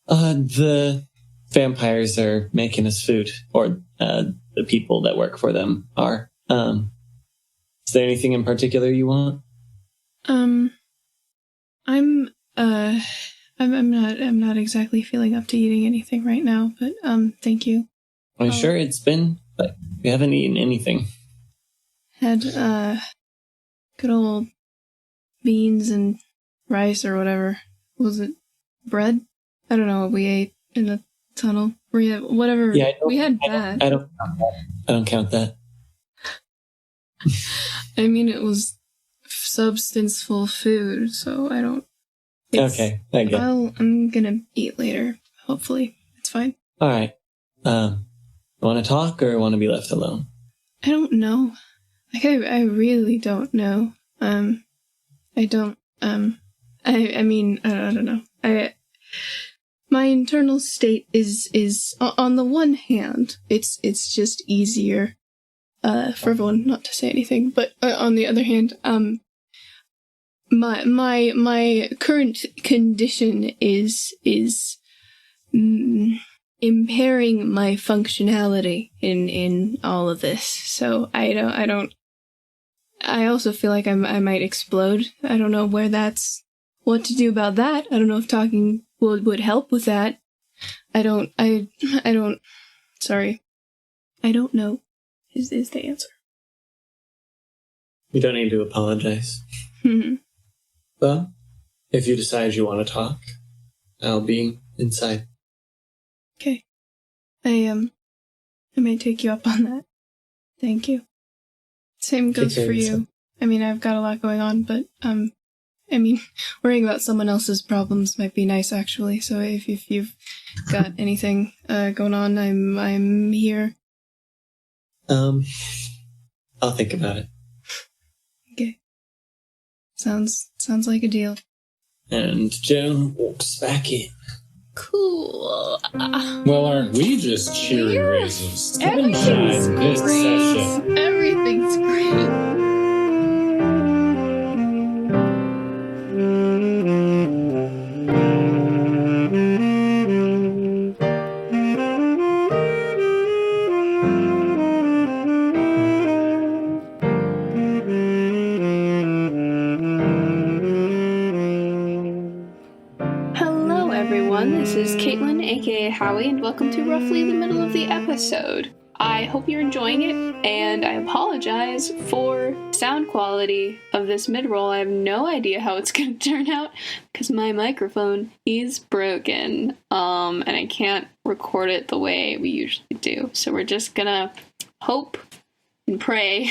The vampires are making us food, or the people that work for them are. Is there anything in particular you want? I'm not exactly feeling up to eating anything right now, but thank you. I'm sure it's been, but we haven't eaten anything. Had good old beans and rice or whatever. Was it bread? I don't know what we ate in the tunnel. Whatever. Yeah, we had that. I don't count that. I mean, it was substanceful food, so I don't. Okay, I get it. Well, I'm gonna eat later. Hopefully, it's fine. All right. Want to talk or want to be left alone? I don't know. Like, I really don't know. I don't. I mean, I don't know. My internal state is on the one hand, it's just easier, for everyone not to say anything. But on the other hand, my current condition is impairing my functionality in all of this. So I also feel like I might explode. I don't know what to do about that. I don't know if talking would help with that. I don't know is the answer. You don't need to apologize. Mm-hmm. Well, if you decide you want to talk, I'll be inside. Okay. I may take you up on that. Thank you. Same goes for you. I mean, I've got a lot going on, but I mean, worrying about someone else's problems might be nice, actually. So if you've got anything going on, I'm here. I'll think about it. Okay. Sounds like a deal. And Joan walks back in. Cool. Well, aren't we just cheery rays of sunshine this great. session? Everything's great. This is Caitlin, aka Howie, and welcome to roughly the middle of the episode. I hope you're enjoying it, and I apologize for sound quality of this mid-roll. I have no idea how it's going to turn out, because my microphone is broken, and I can't record it the way we usually do. So we're just gonna hope and pray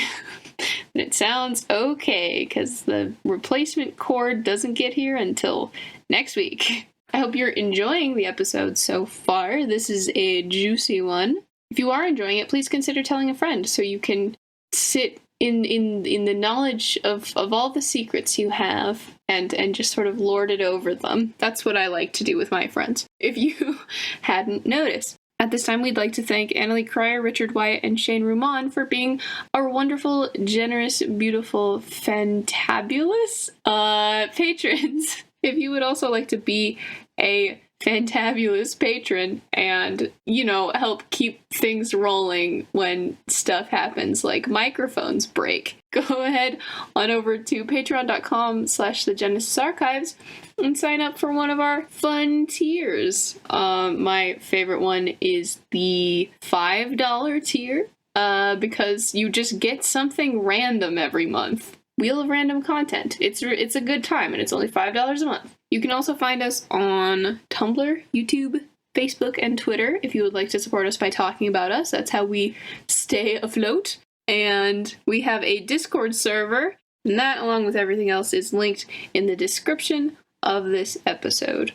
that it sounds okay, because the replacement cord doesn't get here until next week. I hope you're enjoying the episode so far. This is a juicy one. If you are enjoying it, please consider telling a friend so you can sit in the knowledge of all the secrets you have and just sort of lord it over them. That's what I like to do with my friends, if you hadn't noticed. At this time, we'd like to thank Aimee Clark, Richard Wyatt, and Shane Rumon for being our wonderful, generous, beautiful, fantabulous patrons. If you would also like to be a fantabulous patron and, help keep things rolling when stuff happens, like microphones break. Go ahead on over to patreon.com/the Genesys Archives and sign up for one of our fun tiers. My favorite one is the $5 tier, because you just get something random every month. Wheel of Random content. It's a good time, and it's only $5 a month. You can also find us on Tumblr, YouTube, Facebook, and Twitter if you would like to support us by talking about us. That's how we stay afloat. And we have a Discord server, and that, along with everything else, is linked in the description of this episode.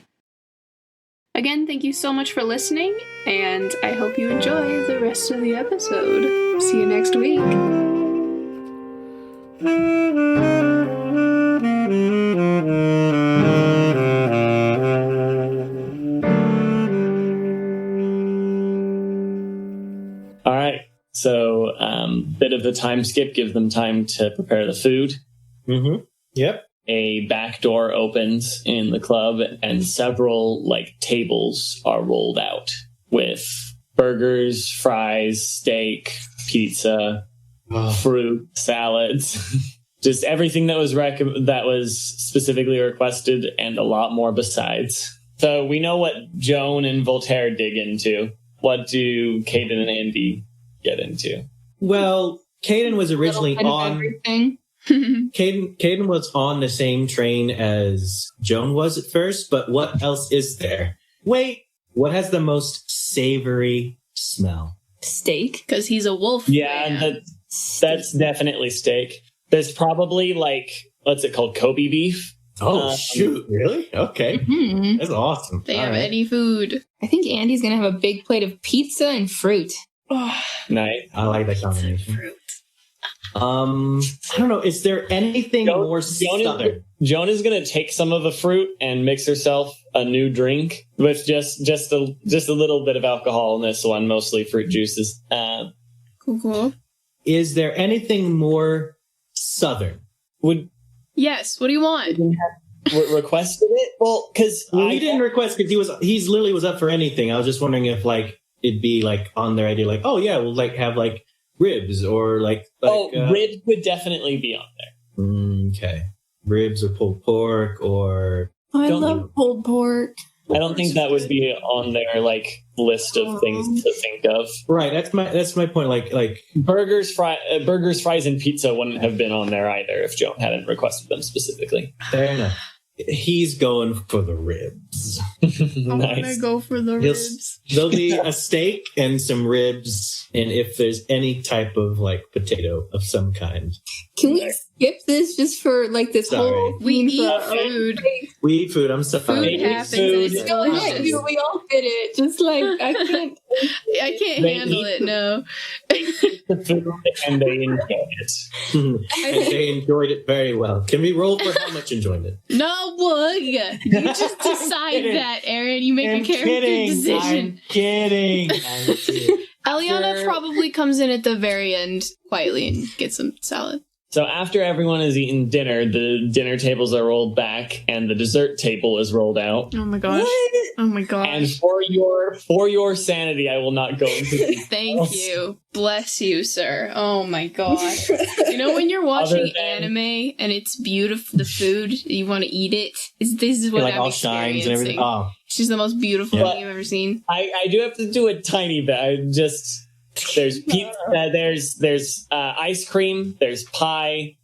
Again, thank you so much for listening, and I hope you enjoy the rest of the episode. See you next week. All right. So, bit of the time skip, give them time to prepare the food. Mm-hmm. Yep. A back door opens in the club, and several tables are rolled out with burgers, fries, steak, pizza, fruit, salads, just everything that was specifically requested, and a lot more besides. So we know what Joan and Voltaire dig into. What do Cayden and Andi get into? Well, Cayden was originally on everything. Cayden was on the same train as Joan was at first, but what else is there? Wait, what has the most savory smell? Steak. Because he's a wolf. Yeah, that's definitely steak. There's probably what's it called? Kobe beef. Oh, shoot. Really? Okay. Mm-hmm. That's awesome. They have any food. I think Andy's going to have a big plate of pizza and fruit. Oh, nice. I like that combination. Fruit. I don't know. Is there anything more southern? Joan is going to take some of the fruit and mix herself a new drink with just a little bit of alcohol in this one, mostly fruit juices. Cool. Is there anything more southern? Yes. What do you want? Requested it? Well, because he didn't request because he's literally was up for anything. I was just wondering if it'd be on their idea, oh yeah, we'll have ribs or ribs would definitely be on there. Okay, ribs or pulled pork or I love pulled pork. I don't think that would be on their list of things to think of. Right, that's my point. Burgers, fries, and pizza wouldn't have been on there either if Joan hadn't requested them specifically. Fair enough. He's going for the ribs. Nice. I'm gonna go for the ribs. There'll be a steak and some ribs, and if there's any type of potato of some kind. Can we skip this just for this whole? We eat food. We eat food. I'm sorry. Food happens. It's delicious. We all fit it. Just I can't. I can't handle it. No. The food and they enjoyed it. And they enjoyed it very well. Can we roll for how much enjoyment? No, boy. You just decide that, Aaron. You make a character decision. I'm kidding. Elianna probably comes in at the very end quietly and gets some salad. So after everyone has eaten dinner, the dinner tables are rolled back and the dessert table is rolled out. Oh my gosh. What? Oh my gosh. And for your sanity, I will not go into details. Thank you. Bless you, sir. Oh my gosh. You know when you're watching anime and it's beautiful, the food, you want to eat it? This is what I'm all experiencing. shines and everything. Oh. She's the most beautiful thing you've ever seen. I do have to do a tiny bit. There's pizza, there's ice cream, there's pie,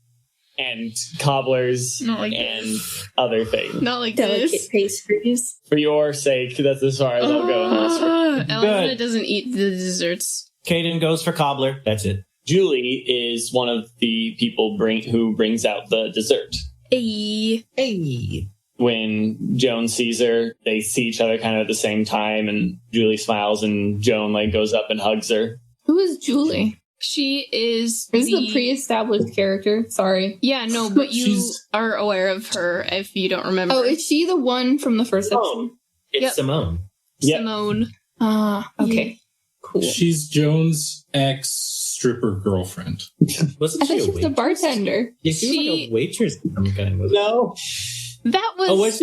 and cobblers, and other things. Not like delicate this. pastries. For your sake, that's as far as I'll go. Elianna doesn't eat the desserts. Cayden goes for cobbler. That's it. Julie is one of the people who brings out the dessert. Hey. When Joan sees her, they see each other kind of at the same time, and Julie smiles, and Joan goes up and hugs her. Who is Julie? She is the pre-established character. Sorry. Yeah, no, but you are aware of her if you don't remember. Oh, is she the one from the first episode? It's Simone. Simone. Okay. Yeah. Cool. She's Joan's ex-stripper girlfriend. Wasn't I she thought she was a bartender. Yeah, she was like a waitress of some kind. No. That was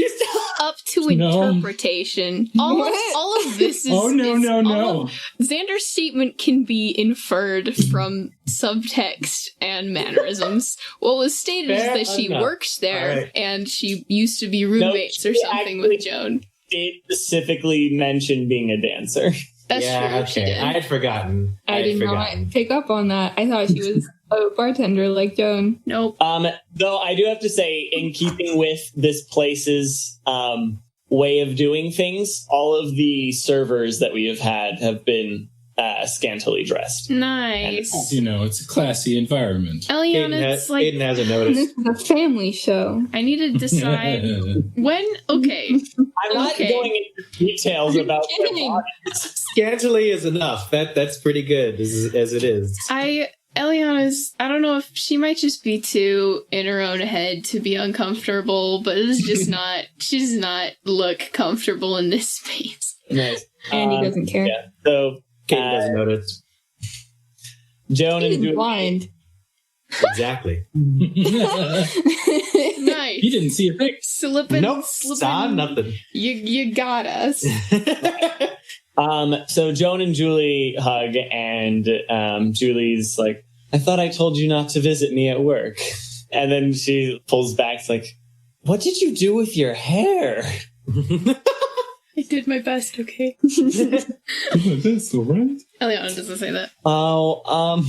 up to interpretation. All of this is... no. Xander's statement can be inferred from subtext and mannerisms. What was stated is that she works there, and she used to be roommates or something with Joan. Did specifically mention being a dancer. That's true. Okay. I had forgotten. I did not pick up on that. I thought she was a bartender like Joan. Nope. Though I do have to say, in keeping with this place's way of doing things, all of the servers that we have been scantily dressed. Nice. It's a classy environment. Elianna, it's like... Aiden hasn't noticed. This is a family show. I need to decide when... Okay. I'm not going into details about their bodies. Scantily is enough. That's pretty good as it is. Elianna's, I don't know if she might just be too in her own head to be uncomfortable, but it's just not, she does not look comfortable in this space. Nice. Andi doesn't care. Yeah. So, Cayden doesn't notice. Joan and He's blind. Exactly. Nice. You didn't see a thing. Slipping. Saw nothing. You got us. So Joan and Julie hug, and Julie's like, I thought I told you not to visit me at work. And then she pulls back, it's like, what did you do with your hair? I did my best, okay? That's all right. Elianna doesn't say that. Oh,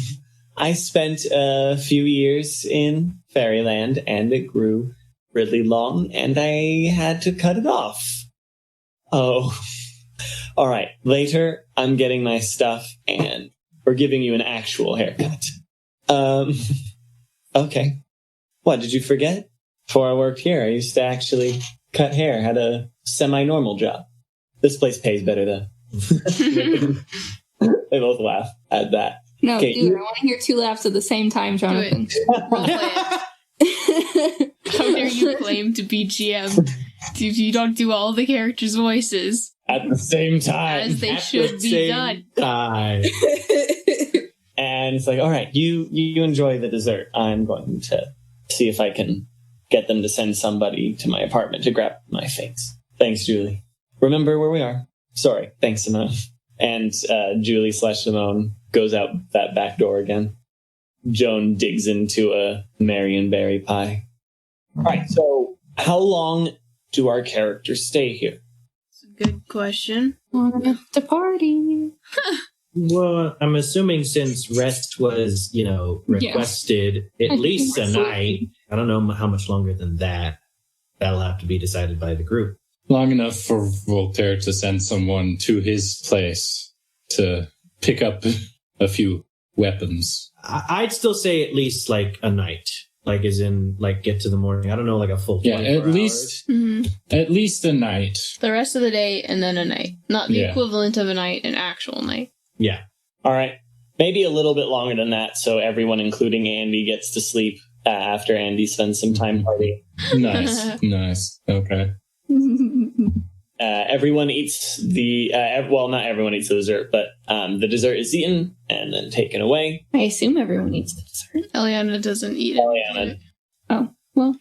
I spent a few years in Fairyland, and it grew really long, and I had to cut it off. Oh. All right, later, I'm getting my stuff, and we're giving you an actual haircut. Okay. What, did you forget? Before I worked here, I used to actually cut hair, had a semi-normal job. This place pays better, though. They both laugh at that. No, dude, I want to hear two laughs at the same time, Jonathan. How dare you claim to be GM if you don't do all the characters' voices? At the same time. As they should be done. And it's like, all right, you enjoy the dessert. I'm going to see if I can get them to send somebody to my apartment to grab my things. Thanks, Julie. Remember where we are. Sorry. Thanks, Simone. And Julie/Simone goes out that back door again. Joan digs into a Marionberry pie. All right, so how long do our characters stay here? Good question. Long enough to party. Well, I'm assuming since rest was, requested, at least a night. I don't know how much longer than that. That'll have to be decided by the group. Long enough for Voltaire to send someone to his place to pick up a few weapons. I'd still say at least like a night. Like as in like get to the morning. I don't know, like a full 24 at least at least a night. The rest of the day and then a night. Not the equivalent of a night, an actual night. Yeah. All right. Maybe a little bit longer than that, so everyone, including Andi, gets to sleep after Andi spends some time partying. Nice. Okay. Everyone eats not everyone eats the dessert, but the dessert is eaten and then taken away. I assume everyone eats the dessert. Elianna doesn't eat it. Elianna. Oh, well.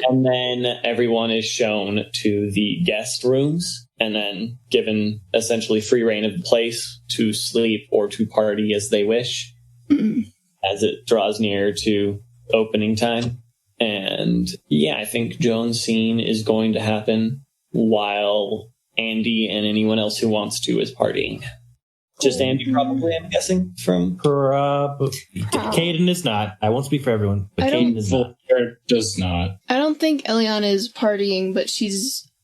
And then everyone is shown to the guest rooms and then given essentially free reign of the place to sleep or to party as they wish as it draws near to opening time. And yeah, I think Joan's scene is going to happen while Andi and anyone else who wants to is partying. Just Andi, probably, I'm guessing, from... Cayden is not. I won't speak for everyone, but Cayden is not. Does not. I don't think Elianna is partying, but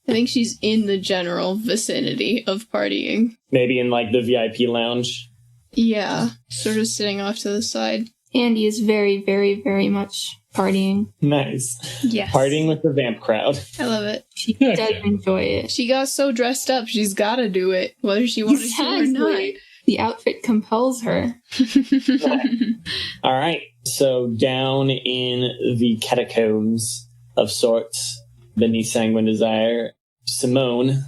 I think she's in the general vicinity of partying. Maybe in, like, the VIP lounge? Yeah, sort of sitting off to the side. Andi is very, very, very much partying. Nice. Yes. Partying with the vamp crowd. I love it. She does enjoy it. She got so dressed up, she's got to do it, whether she wanted to or not. The outfit compels her. All right. So down in the catacombs of sorts, beneath Sanguine Desire, Simone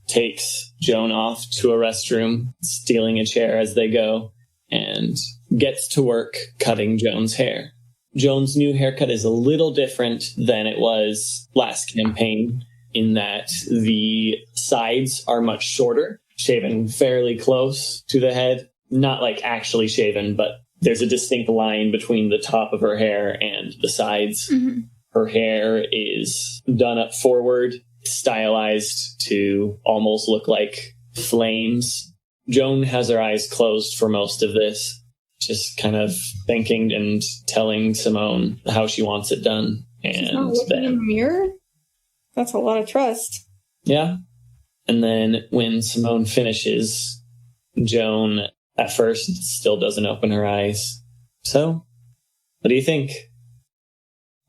takes Joan off to a restroom, stealing a chair as they go, and gets to work cutting Joan's hair. Joan's new haircut is a little different than it was last campaign in that the sides are much shorter, shaven fairly close to the head. Not like actually shaven, but there's a distinct line between the top of her hair and the sides. Mm-hmm. Her hair is done up forward, stylized to almost look like flames. Joan has her eyes closed for most of this, just kind of thinking and telling Simone how she wants it done. She's not And looking in then, the mirror? That's a lot of trust. yeah. And then when Simone finishes, Joan at first still doesn't open her eyes. So, what do you think?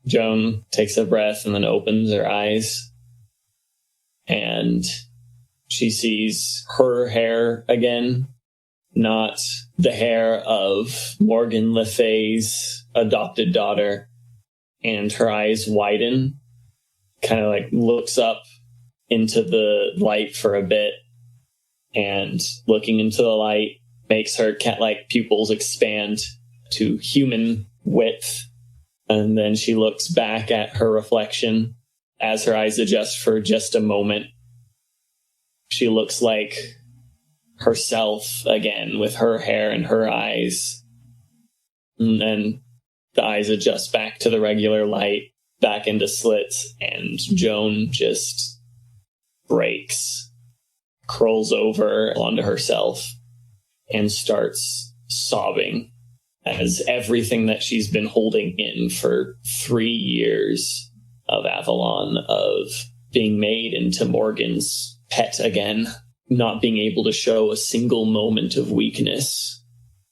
Joan takes a breath and then opens her eyes. And she sees her hair again, not the hair of Morgan Le Fay's adopted daughter. And her eyes widen, kind of like looks up into the light for a bit, and looking into the light makes her cat-like pupils expand to human width. And then she looks back at her reflection as her eyes adjust for just a moment. She looks like herself again with her hair and her eyes. And then the eyes adjust back to the regular light, back into slits, and Joan just breaks, curls over onto herself, and starts sobbing as everything that she's been holding in for 3 years of Avalon, of being made into Morgan's pet again, not being able to show a single moment of weakness,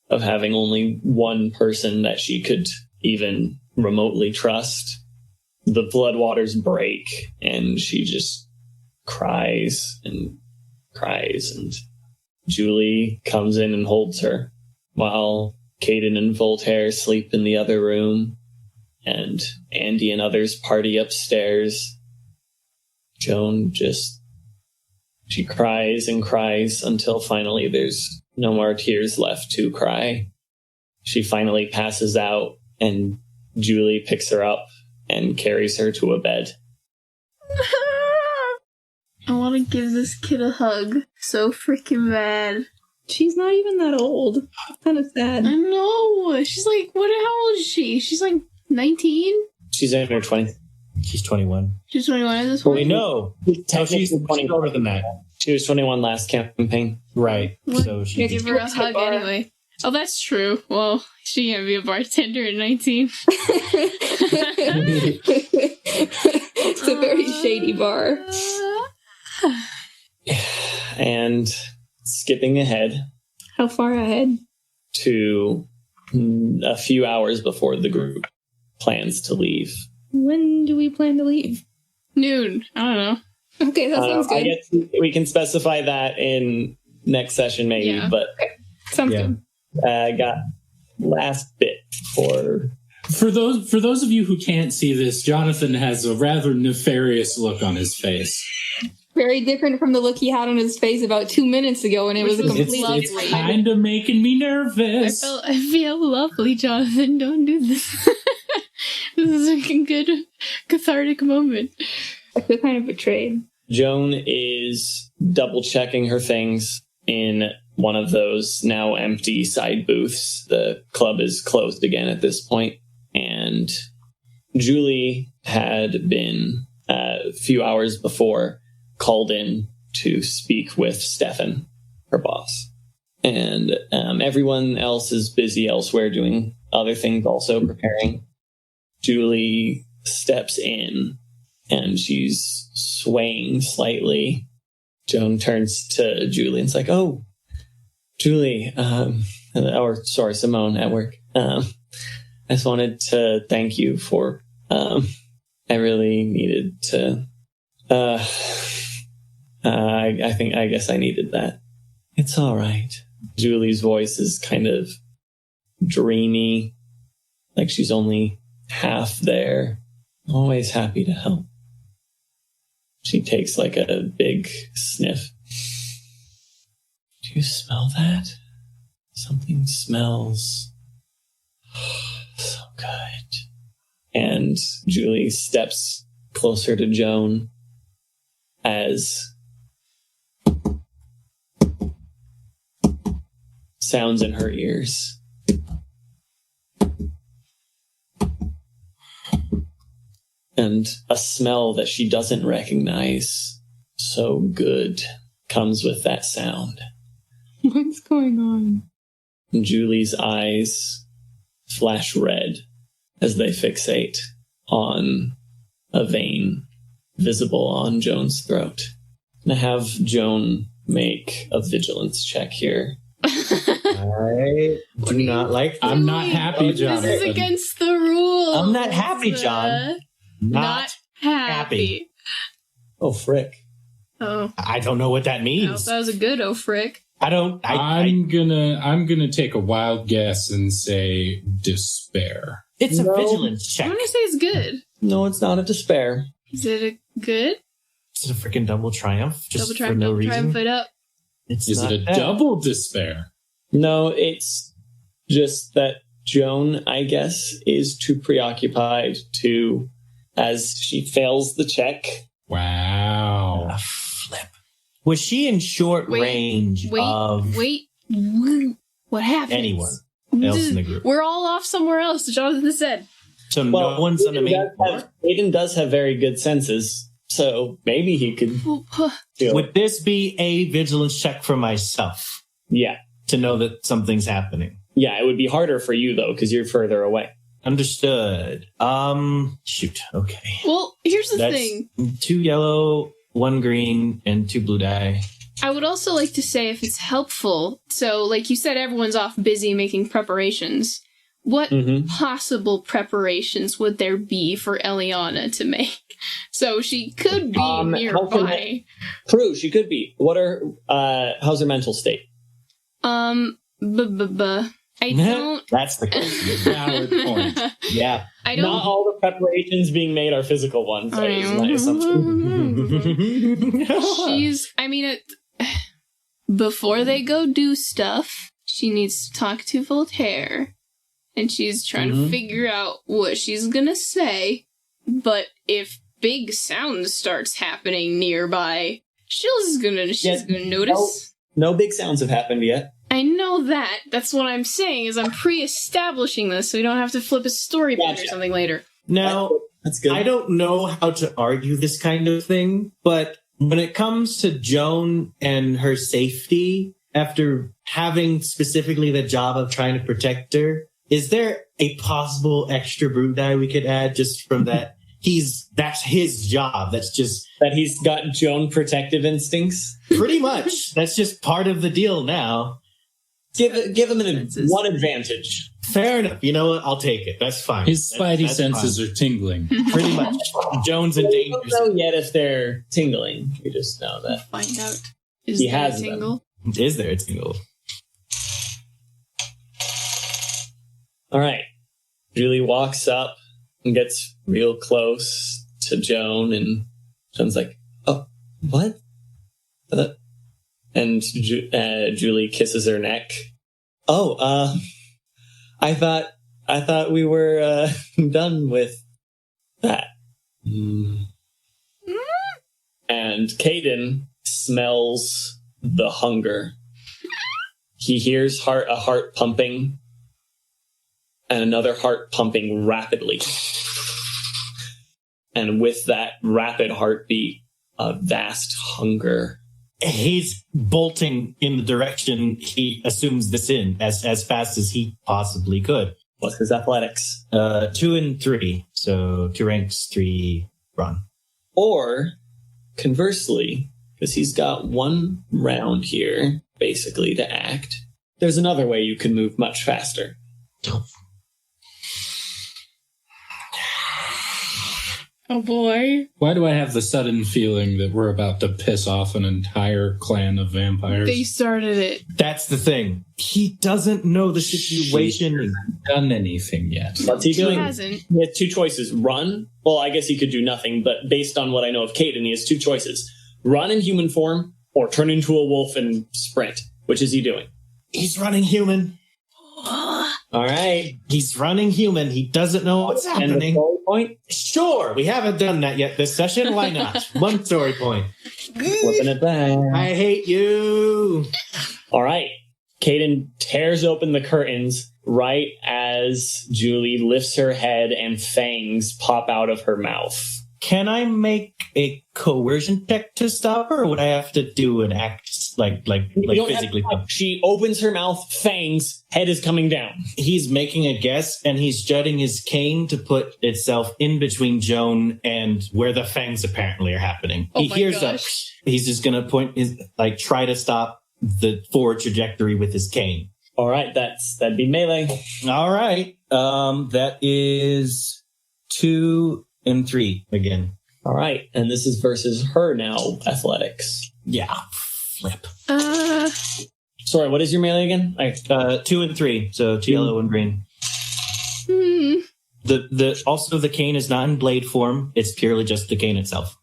of having only one person that she could even remotely trust. The floodwaters break, and she just cries and cries, and Julie comes in and holds her while Cayden and Voltaire sleep in the other room, and Andi and others party upstairs. Joan she cries and cries until finally there's no more tears left to cry. She finally passes out, and Julie picks her up and carries her to a bed. I want to give this kid a hug so freaking bad. She's not even that old. It's kind of sad. I know. She's like, how old is she? She's like 19? She's in her 20s. She's 21. She's 21 at this point? Well, no. She's 20 older than that. She was 21 last campaign. Right. What? So she Give her a hug anyway. Oh, that's true. Well, she can't be a bartender at 19. It's a very shady bar. And skipping ahead. How far ahead? To a few hours before the group plans to leave. When do we plan to leave? Noon. I don't know. Okay, that sounds good. I guess we can specify that in next session maybe, Yeah. but Sounds good. I got last bit for those of you who can't see this, Jonathan has a rather nefarious look on his face. Very different from the look he had on his face about 2 minutes ago, and it was a complete. It's kind of making me nervous. I feel lovely, Jonathan. Don't do this. This is a good cathartic moment. I feel kind of betrayed. Joan is double checking her things in one of those now empty side booths. The club is closed again at this point, and Julie had been a few hours before called in to speak with Stefan, her boss. And everyone else is busy elsewhere doing other things, also preparing. Julie steps in, and she's swaying slightly. Joan turns to Julie and is like, "Oh, Julie, Simone at work. I just wanted to thank you for, I really needed to, I guess I needed that." "It's all right." Julie's voice is kind of dreamy, like she's only half there. "Always happy to help." She takes like a big sniff. "Do you smell that? Something smells so good." And Julie steps closer to Joan as sounds in her ears. And a smell that she doesn't recognize so good comes with that sound. What's going on? Julie's eyes flash red as they fixate on a vein visible on Joan's throat. And I have Joan make a vigilance check here. I do not like that. I'm not happy, Jonathan. This is against the rules. I'm not happy, John. Not happy. Oh, frick. Oh. I don't know what that means. That was a good frick. I'm gonna take a wild guess and say despair. It's a vigilance check. I'm gonna say it's good. No, it's not a despair. Is it a good? Is it a freaking double triumph? Just Double for triumph, no double reason? triumph it up. Is it a double despair? No, it's just that Joan, I guess, is too preoccupied to, as she fails the check. Wow. Flip. Was she in short range of what happened? anyone else in the group? We're all off somewhere else, Jonathan said. So no one's on the main floor? Cayden does have very good senses, so maybe he could do Would it. this be a vigilance check for myself? Yeah. To know that something's happening? Yeah, it would be harder for you, though, because you're further away. Understood. Shoot. Okay. Well, here's the That's thing. 2 yellow, 1 green, and 2 blue die. I would also like to say, if it's helpful, so like you said, everyone's off busy making preparations. What possible preparations would there be for Elianna to make? So she could be nearby. True, she could be. What are, how's her mental state? I don't... That's the valid point. Yeah. I don't... Not all the preparations being made are physical ones. That is my assumption. Before they go do stuff, she needs to talk to Voltaire. And she's trying to figure out what she's gonna say. But if big sound starts happening nearby, she's gonna notice. No big sounds have happened yet. I know that. That's what I'm saying, is I'm pre-establishing this so we don't have to flip a storyboard or something later. Now, that's good. I don't know how to argue this kind of thing, but when it comes to Joan and her safety, after having specifically the job of trying to protect her, is there a possible extra brute die we could add just from that? That's his job. That's just that he's got Joan protective instincts. Pretty much. That's just part of the deal now. Give him one advantage. Fair enough. You know what? I'll take it. That's fine. His spidey senses are tingling. Pretty much. Joan's in danger. We don't know yet if they're tingling. We just know that. Find out. He has them. Is there a tingle? All right. Julie walks up and gets real close to Joan, and Joan's like, "Oh, what?" And Julie kisses her neck. Oh, I thought we were done with that. And Cayden smells the hunger. He hears a heart pumping, and another heart pumping rapidly. And with that rapid heartbeat, a vast hunger. He's bolting in the direction he assumes this in as fast as he possibly could. What's his athletics? 2 and 3. So 2 ranks, 3 run. Or, conversely, because he's got 1 round here, basically, to act, there's another way you can move much faster. Oh boy. Why do I have the sudden feeling that we're about to piss off an entire clan of vampires? They started it. That's the thing. He doesn't know the situation. He hasn't done anything yet. What's he doing? He hasn't. He has 2 choices. Run. Well, I guess he could do nothing, but based on what I know of Cayden, he has 2 choices. Run in human form or turn into a wolf and sprint. Which is he doing? He's running human. All right. He's running human. He doesn't know what's And the happening. story point? Sure, we haven't done that yet this session. Why not? One story point. Flipping it back. I hate you. All right. Cayden tears open the curtains right as Julie lifts her head and fangs pop out of her mouth. Can I make a coercion check to stop her, or would I have to do an act like physically? She opens her mouth, fangs, head is coming down. He's making a guess, and he's jutting his cane to put itself in between Joan and where the fangs apparently are happening. Oh He my hears gosh. up. He's just going to point his, try to stop the forward trajectory with his cane. All right, that'd be melee. All right. That is 2 and 3 again. All right, and this is versus her now, athletics. Yeah. Flip. Sorry, what is your melee again? 2 and 3, so 2 yellow and green. Also the cane is not in blade form. It's purely just the cane itself.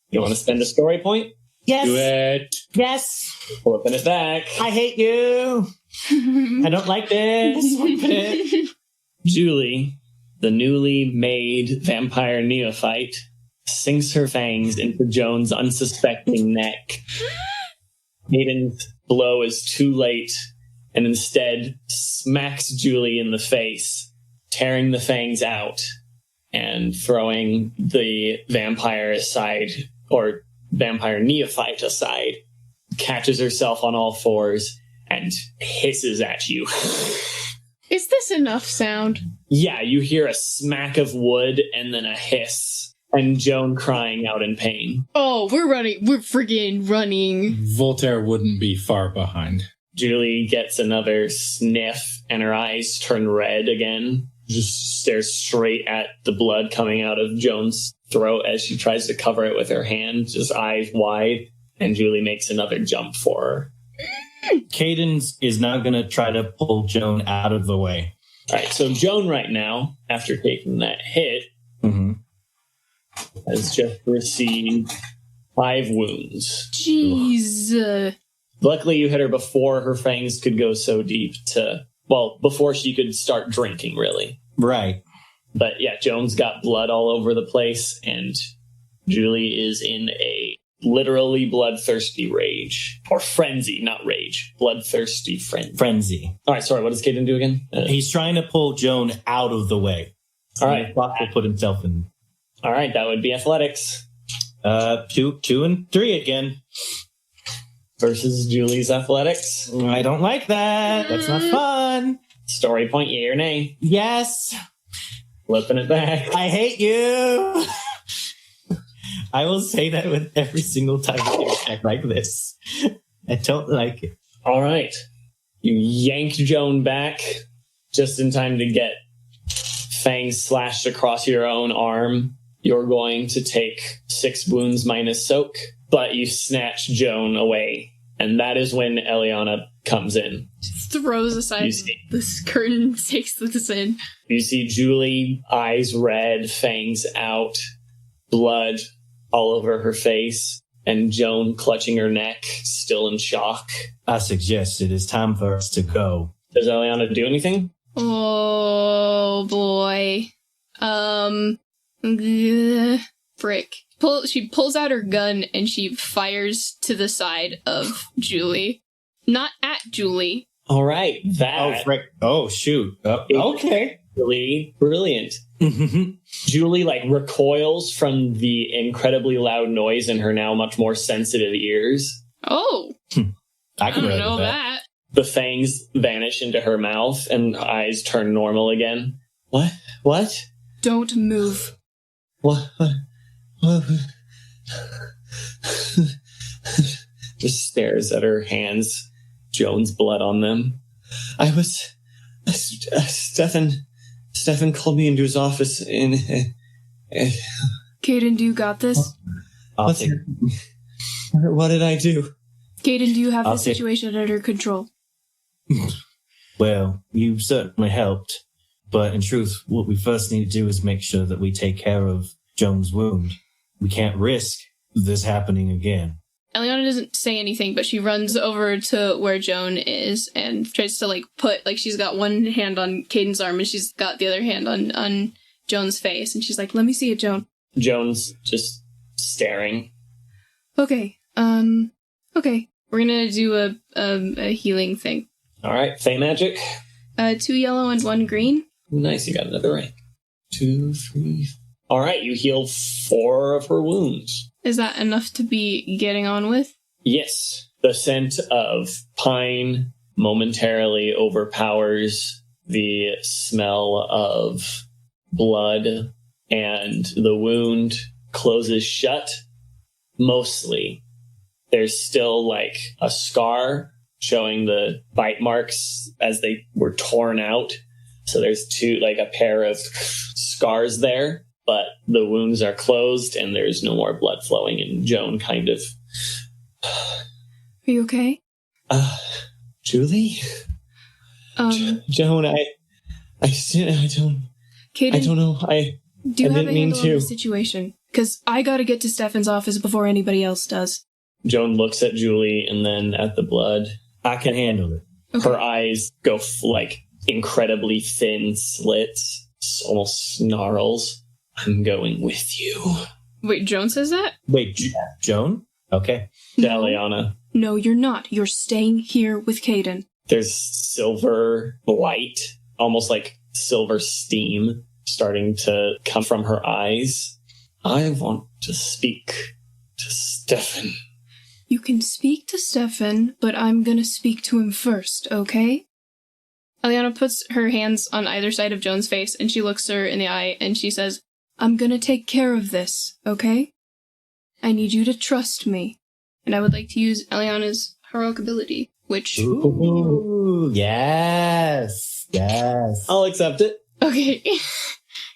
You want to spend a story point? Yes. Do it. Yes. Flipping it back. I hate you. I don't like this. Julie, the newly made vampire neophyte, sinks her fangs into Joan's unsuspecting neck. Cayden's blow is too late and instead smacks Julie in the face, tearing the fangs out and throwing the vampire aside, or vampire neophyte aside, catches herself on all fours and hisses at you. Is this enough sound? Yeah, you hear a smack of wood and then a hiss, and Joan crying out in pain. Oh, we're running. We're friggin' running. Voltaire wouldn't be far behind. Julie gets another sniff, and her eyes turn red again. Just stares straight at the blood coming out of Joan's throat as she tries to cover it with her hand, just eyes wide, and Julie makes another jump for her. Cayden is now going to try to pull Joan out of the way. All right, so Joan right now, after taking that hit, has just received 5 wounds. Jeez. Luckily, you hit her before her fangs could go so deep before she could start drinking, really. Right. But yeah, Joan's got blood all over the place, and Julie is in a literally bloodthirsty rage. Or frenzy, not rage. Bloodthirsty frenzy. All right, sorry, what does Cayden do again? He's trying to pull Joan out of the way. All right. Will put himself in. All right, that would be athletics. 2 and 3 again. Versus Julie's athletics. I don't like that. That's not fun. Story point, yay or nay? Yes. Flipping it back. I hate you. I will say that with every single time I do a check like this. I don't like it. All right. You yank Joan back just in time to get fangs slashed across your own arm. You're going to take 6 wounds minus soak, but you snatch Joan away. And that is when Elianna comes in. Just throws aside this curtain, takes this in. You see Julie, eyes red, fangs out, blood all over her face, and Joan clutching her neck, still in shock. I suggest it is time for us to go. Does Elianna do anything? Oh, boy. Frick. She pulls out her gun and she fires to the side of Julie. Not at Julie. All right. Oh, shoot. Okay. Really brilliant. Julie, recoils from the incredibly loud noise in her now much more sensitive ears. Oh. I don't know that. The fangs vanish into her mouth and eyes turn normal again. What? Don't move. What? Just stares at her hands, Joan's blood on them. Stefan called me into his office and... Cayden, do you got this? What did I do? Cayden, do you have the situation under control? Well, you certainly helped. But in truth, what we first need to do is make sure that we take care of Joan's wound. We can't risk this happening again. Elianna doesn't say anything, but she runs over to where Joan is and tries to, like, put, like, she's got one hand on Cayden's arm and she's got the other hand on Joan's face. And she's like, let me see it, Joan. Joan's just staring. Okay. Okay. We're gonna do a healing thing. All right. Fey magic. 2 yellow and 1 green. Nice. You got another rank. 2, 3. All right. You heal 4 of her wounds. Is that enough to be getting on with? Yes. The scent of pine momentarily overpowers the smell of blood, and the wound closes shut. Mostly. There's still, like, a scar showing the bite marks as they were torn out. So there's a pair of scars there, but the wounds are closed and there's no more blood flowing, and Joan kind of... Are you okay? Julie? Joan, I Cayden, don't know. do you I have didn't a mean handle to. on the situation? Because I gotta get to Stefan's office before anybody else does. Joan looks at Julie and then at the blood. I can handle it. Okay. Her eyes go like incredibly thin slits, almost snarls. I'm going with you. Wait, Joan says that? Wait, Joan? Okay. Elianna. No, you're not. You're staying here with Cayden. There's silver light, almost like silver steam, starting to come from her eyes. I want to speak to Stefan. You can speak to Stefan, but I'm gonna speak to him first, okay? Elianna puts her hands on either side of Joan's face, and she looks her in the eye, and she says, I'm gonna take care of this, okay? I need you to trust me. And I would like to use Elianna's heroic ability, which... Ooh, yes. Yes. I'll accept it. Okay.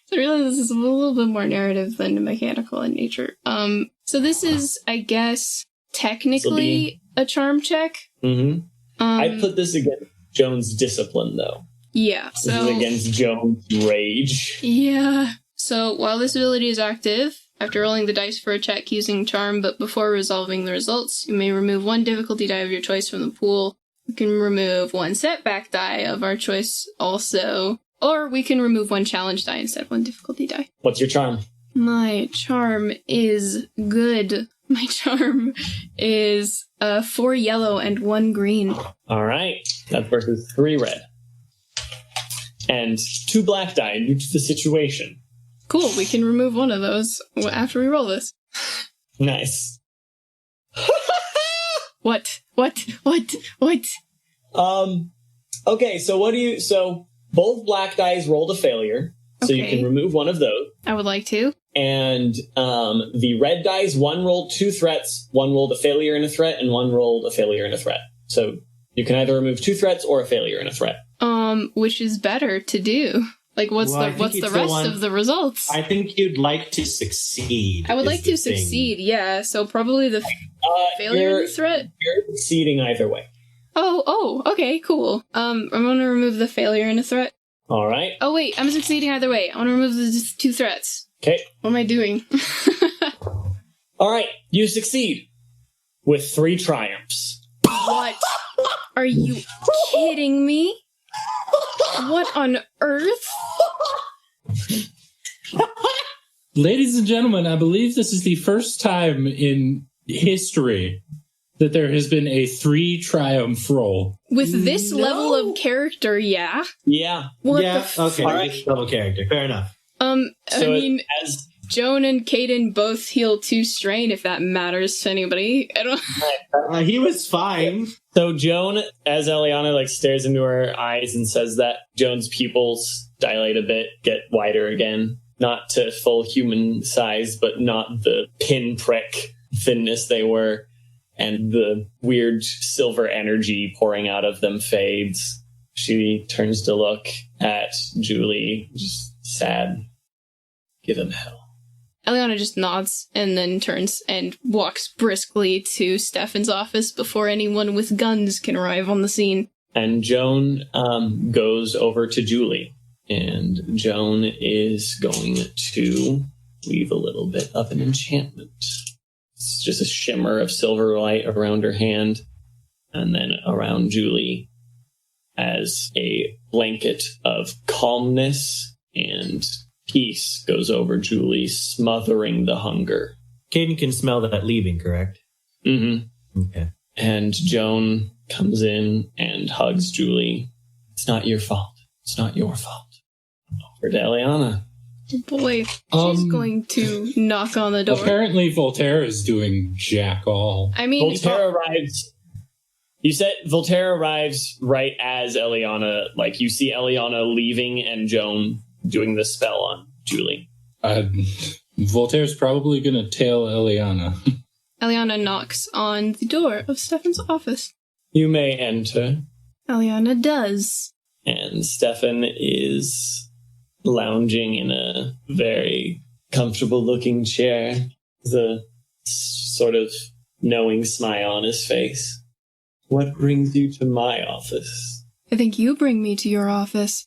So I realize this is a little bit more narrative than mechanical in nature. So this is, I guess, technically a charm check. Mm-hmm. I put this against Joan's discipline, though. Yeah, so... This is against Joan's rage. Yeah. So while this ability is active, after rolling the dice for a check using charm, but before resolving the results, you may remove 1 difficulty die of your choice from the pool. We can remove 1 setback die of our choice also. Or we can remove 1 challenge die instead of 1 difficulty die. What's your charm? My charm is good. My charm is 4 yellow and 1 green. All right. That's versus 3 red. And 2 black die due to the situation. Cool, we can remove 1 of those after we roll this. Nice. What? Okay, so both black dice rolled a failure, so you can remove 1 of those. I would like to. And the red dice, 1 rolled 2 threats, 1 rolled a failure and a threat, and 1 rolled a failure and a threat. So you can either remove 2 threats or a failure and a threat. Which is better to do? Like, what's the rest of the results? I think you'd like to succeed. I would like to succeed, yeah. So probably the failure and the threat? You're succeeding either way. Oh, okay, cool. I'm gonna remove the failure and the threat. All right. Oh, wait, I'm succeeding either way. I want to remove the 2 threats. Okay. What am I doing? All right, you succeed with 3 triumphs. What? Are you kidding me? What on earth? Ladies and gentlemen, I believe this is the first time in history that there has been a 3 triumph roll. With this level of character, yeah? Yeah. What yeah, okay. All right. Level character. Fair enough. As Joan and Cayden both heal 2 strain, if that matters to anybody. I don't... He was fine. So Joan, as Elianna stares into her eyes and says that, Joan's pupils dilate a bit, get wider again. Not to full human size, but not the pinprick thinness they were. And the weird silver energy pouring out of them fades. She turns to look at Julie, just sad. Give him hell. Elianna just nods and then turns and walks briskly to Stefan's office before anyone with guns can arrive on the scene. And Joan goes over to Julie. And Joan is going to weave a little bit of an enchantment. It's just a shimmer of silver light around her hand, and then around Julie as a blanket of calmness and peace goes over Julie, smothering the hunger. Cayden can smell that leaving, correct? Mm-hmm. Okay. And Joan comes in and hugs Julie. It's not your fault. It's not your fault. Over to Elianna. Boy, she's going to knock on the door. Apparently Voltaire is doing jack all. I mean, Voltaire arrives. You said Voltaire arrives right as Elianna, like you see Elianna leaving and Joan doing the spell on Julie. Voltaire's probably going to tail Elianna. Elianna knocks on the door of Stefan's office. You may enter. Elianna does. And Stefan is lounging in a very comfortable-looking chair with a sort of knowing smile on his face. What brings you to my office? I think you bring me to your office.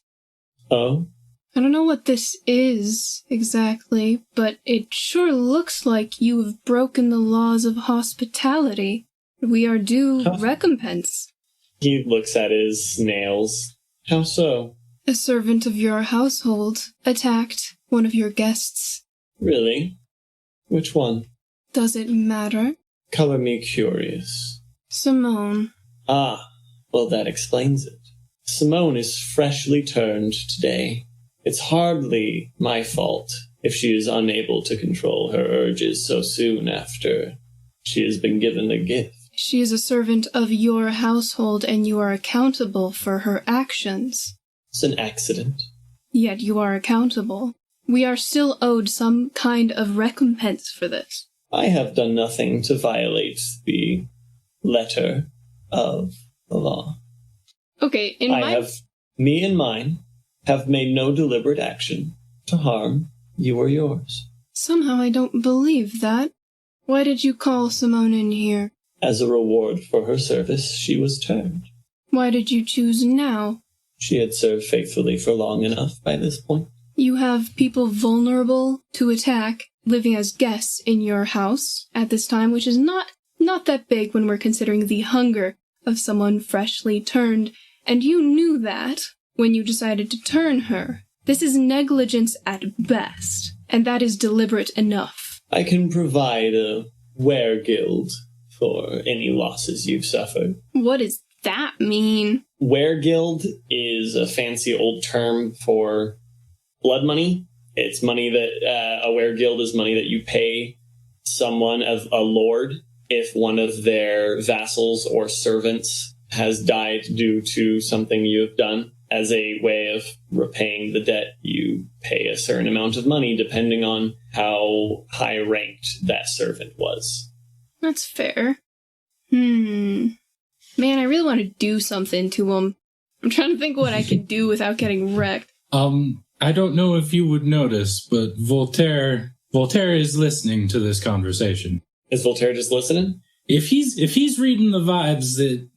Oh? I don't know what this is exactly, but it sure looks like you have broken the laws of hospitality. We are due recompense. He looks at his nails. How so? A servant of your household attacked one of your guests. Really? Which one? Does it matter? Color me curious. Simone. Ah, well that explains it. Simone is freshly turned today. It's hardly my fault if she is unable to control her urges so soon after she has been given the gift. She is a servant of your household and you are accountable for her actions. It's an accident. Yet you are accountable. We are still owed some kind of recompense for this. I have done nothing to violate the letter of the law. Okay, Me and mine have made no deliberate action to harm you or yours. Somehow I don't believe that. Why did you call Simone in here? As a reward for her service, she was turned. Why did you choose now? She had served faithfully for long enough by this point. You have people vulnerable to attack living as guests in your house at this time, which is not that big when we're considering the hunger of someone freshly turned, and you knew that when you decided to turn her. This is negligence at best, and that is deliberate enough. I can provide a weregild for any losses you've suffered. What does that mean? Weregild is a fancy old term for blood money. It's money that, a weregild is money that you pay someone, of a lord, if one of their vassals or servants has died due to something you have done. As a way of repaying the debt, you pay a certain amount of money depending on how high ranked that servant was. That's fair. Man, I really want to do something to him. I'm trying to think what I could do without getting wrecked. I don't know if you would notice, but Voltaire is listening to this conversation. Is Voltaire just listening? If he's reading the vibes that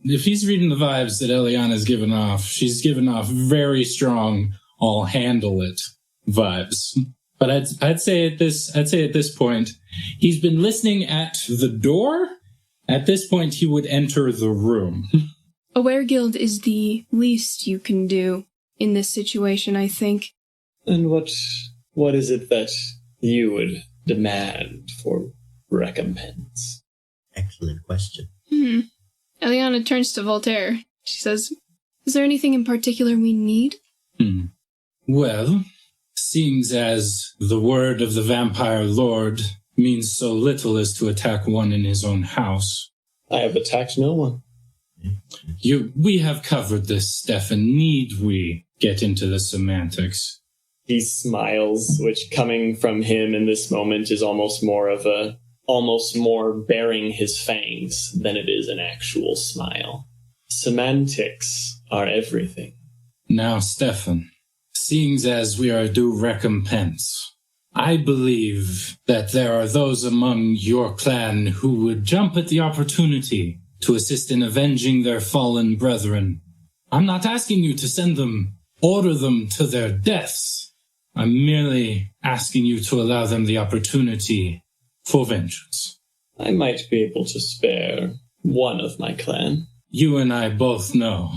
Elianna's given off, she's given off very strong "I'll handle it" vibes. But I'd say at this point, he's been listening at the door. At this point, he would enter the room. A weregild is the least you can do in this situation, I think. And what is it that you would demand for recompense? Excellent question. Elianna turns to Voltaire. She says, "Is there anything in particular we need?" Well, seeing as the word of the vampire lord means so little as to attack one in his own house. I have attacked no one. We have covered this, Stefan. Need we get into the semantics? He smiles, which coming from him in this moment is almost more bearing his fangs than it is an actual smile. Semantics are everything. Now, Stefan, seeing as we are due recompense, I believe that there are those among your clan who would jump at the opportunity to assist in avenging their fallen brethren. I'm not asking you to order them to their deaths. I'm merely asking you to allow them the opportunity for vengeance. I might be able to spare one of my clan. You and I both know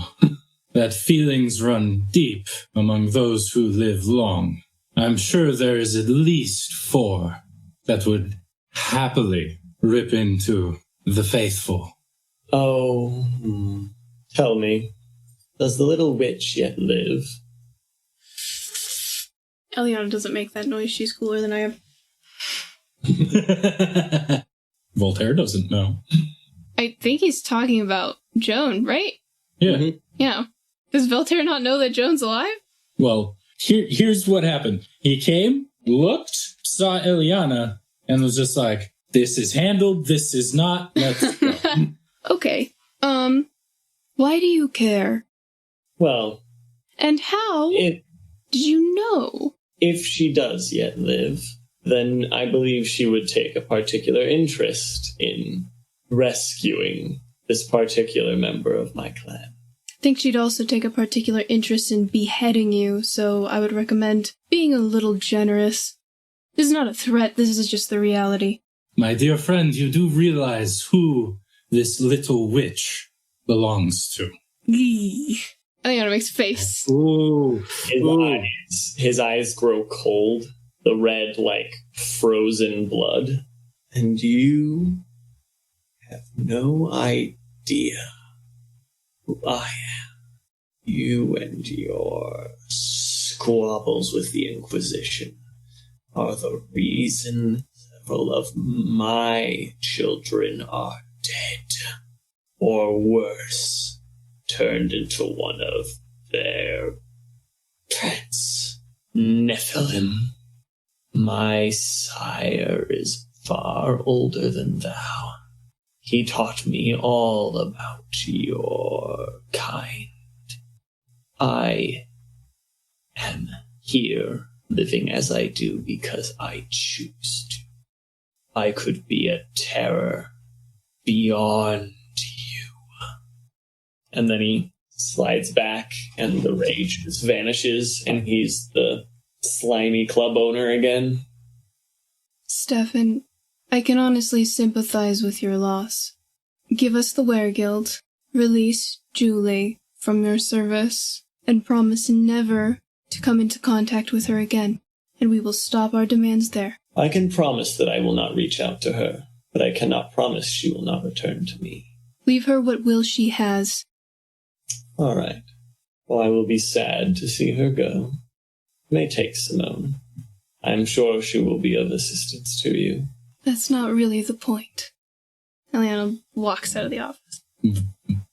that feelings run deep among those who live long. I'm sure there is at least 4 that would happily rip into the faithful. Oh, tell me, does the little witch yet live? Elianna doesn't make that noise. She's cooler than I am. Voltaire doesn't know. I think he's talking about Joan, right? Yeah. Mm-hmm. Yeah. Does Voltaire not know that Joan's alive? Well, here's what happened. He came, looked, saw Elianna, and was just like, this is handled, this is not, let's go. Okay. Why do you care? Well, And how did you know? If she does yet live, then I believe she would take a particular interest in rescuing this particular member of my clan. I think she'd also take a particular interest in beheading you, so I would recommend being a little generous. This is not a threat, this is just the reality. My dear friend, you do realize who this little witch belongs to. Elianna makes a face. Ooh. His eyes grow cold, the red, like, frozen blood. And you have no idea who I am. You and your squabbles with the Inquisition are the reason several of my children are dead. Or worse, turned into one of their pets. Nephilim. My sire is far older than thou. He taught me all about your kind. I am here, living as I do because I choose to. I could be a terror beyond you. And then he slides back, and the rage just vanishes, and he's the slimy club owner again. Stefan, I can honestly sympathize with your loss. Give us the Weregild, release Julie from your service, and promise never to come into contact with her again, and we will stop our demands there. I can promise that I will not reach out to her, but I cannot promise she will not return to me. Leave her what will she has. All right. Well, I will be sad to see her go. It may take Simone. I'm sure she will be of assistance to you. That's not really the point. Elianna walks out of the office.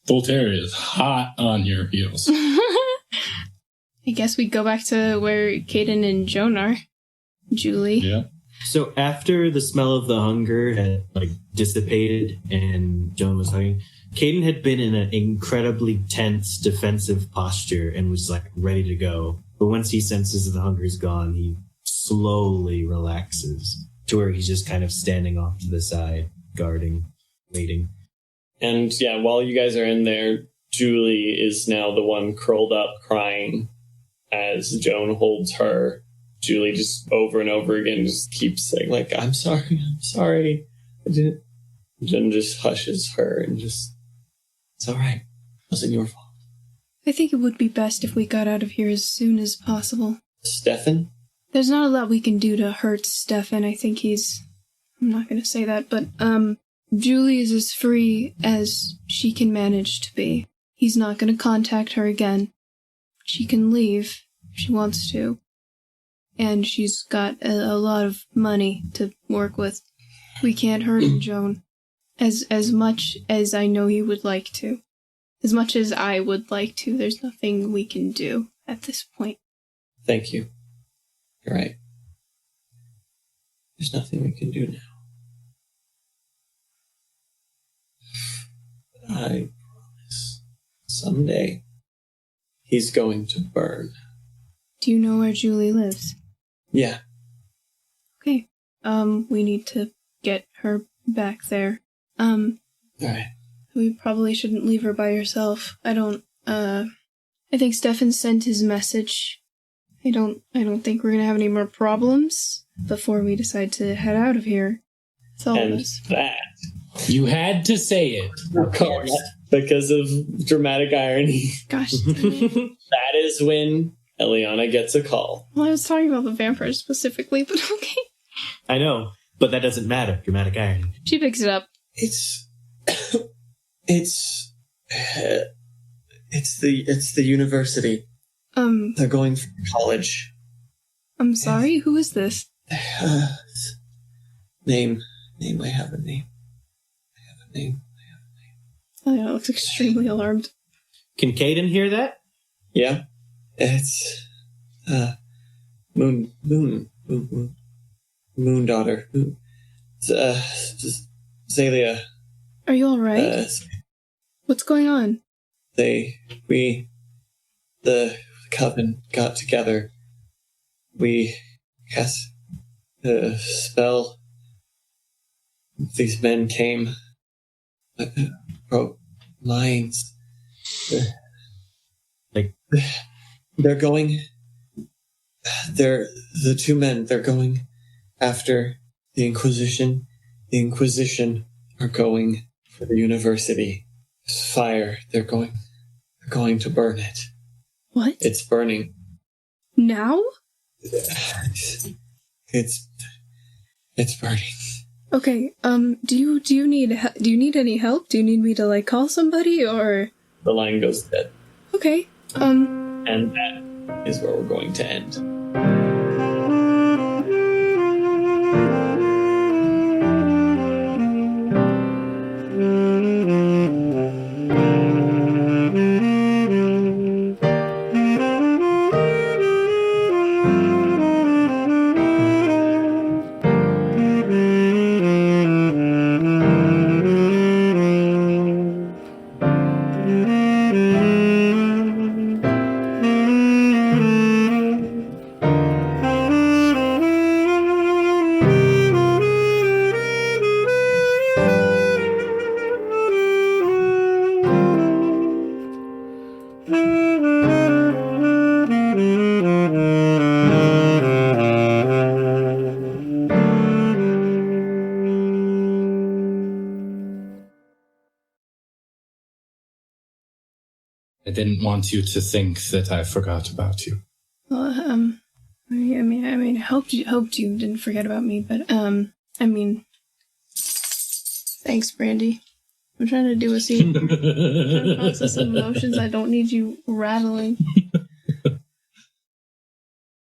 Voltaire is hot on your heels. I guess we go back to where Cayden and Joan are. Julie. Yeah. So after the smell of the hunger had dissipated and Joan was hugging, Cayden had been in an incredibly tense defensive posture and was ready to go. But once he senses the hunger is gone, he slowly relaxes to where he's just kind of standing off to the side, guarding, waiting. And yeah, while you guys are in there, Julie is now the one curled up crying as Joan holds her. Julie just over and over again just keeps saying, I'm sorry. I didn't. Joan just hushes her and just, it's all right. It wasn't your fault. I think it would be best if we got out of here as soon as possible. Stefan? There's not a lot we can do to hurt Stefan. I think I'm not going to say that, but, Julie is as free as she can manage to be. He's not going to contact her again. She can leave if she wants to. And she's got a lot of money to work with. We can't hurt him, Joan. As much as I know he would like to. As much as I would like to, there's nothing we can do at this point. Thank you. You're right. There's nothing we can do now. But I promise, someday, he's going to burn. Do you know where Julie lives? Yeah. Okay. We need to get her back there. Alright. We probably shouldn't leave her by herself. I think Stefan sent his message. I don't think we're gonna have any more problems before we decide to head out of here. So And that, You had to say it. of course, because of dramatic irony, gosh. that is when Elianna gets a call. Well, I was talking about the vampires specifically, but okay. I know, but that doesn't matter. Dramatic irony. She picks it up. It's the university. They're going for college. I'm sorry, who is this? Name. I have a name. Elianna looks extremely alarmed. Can Cayden hear that? Yeah. It's Moon daughter. Zalia. Are you alright? What's going on? The coven got together. We cast a spell. These men came, broke lines. They're going. The two men. They're going after the Inquisition. The Inquisition are going for the university. It's fire. They're going to burn it. What? It's burning. Now? It's burning. Okay, do you need any help? Do you need me to, call somebody, or? The line goes dead. Okay, And that is where we're going to end. I didn't want you to think that I forgot about you. well, I hoped you didn't forget about me, but, thanks, Brandy. I'm trying to do a scene. I'm trying to process some emotions. I don't need you rattling.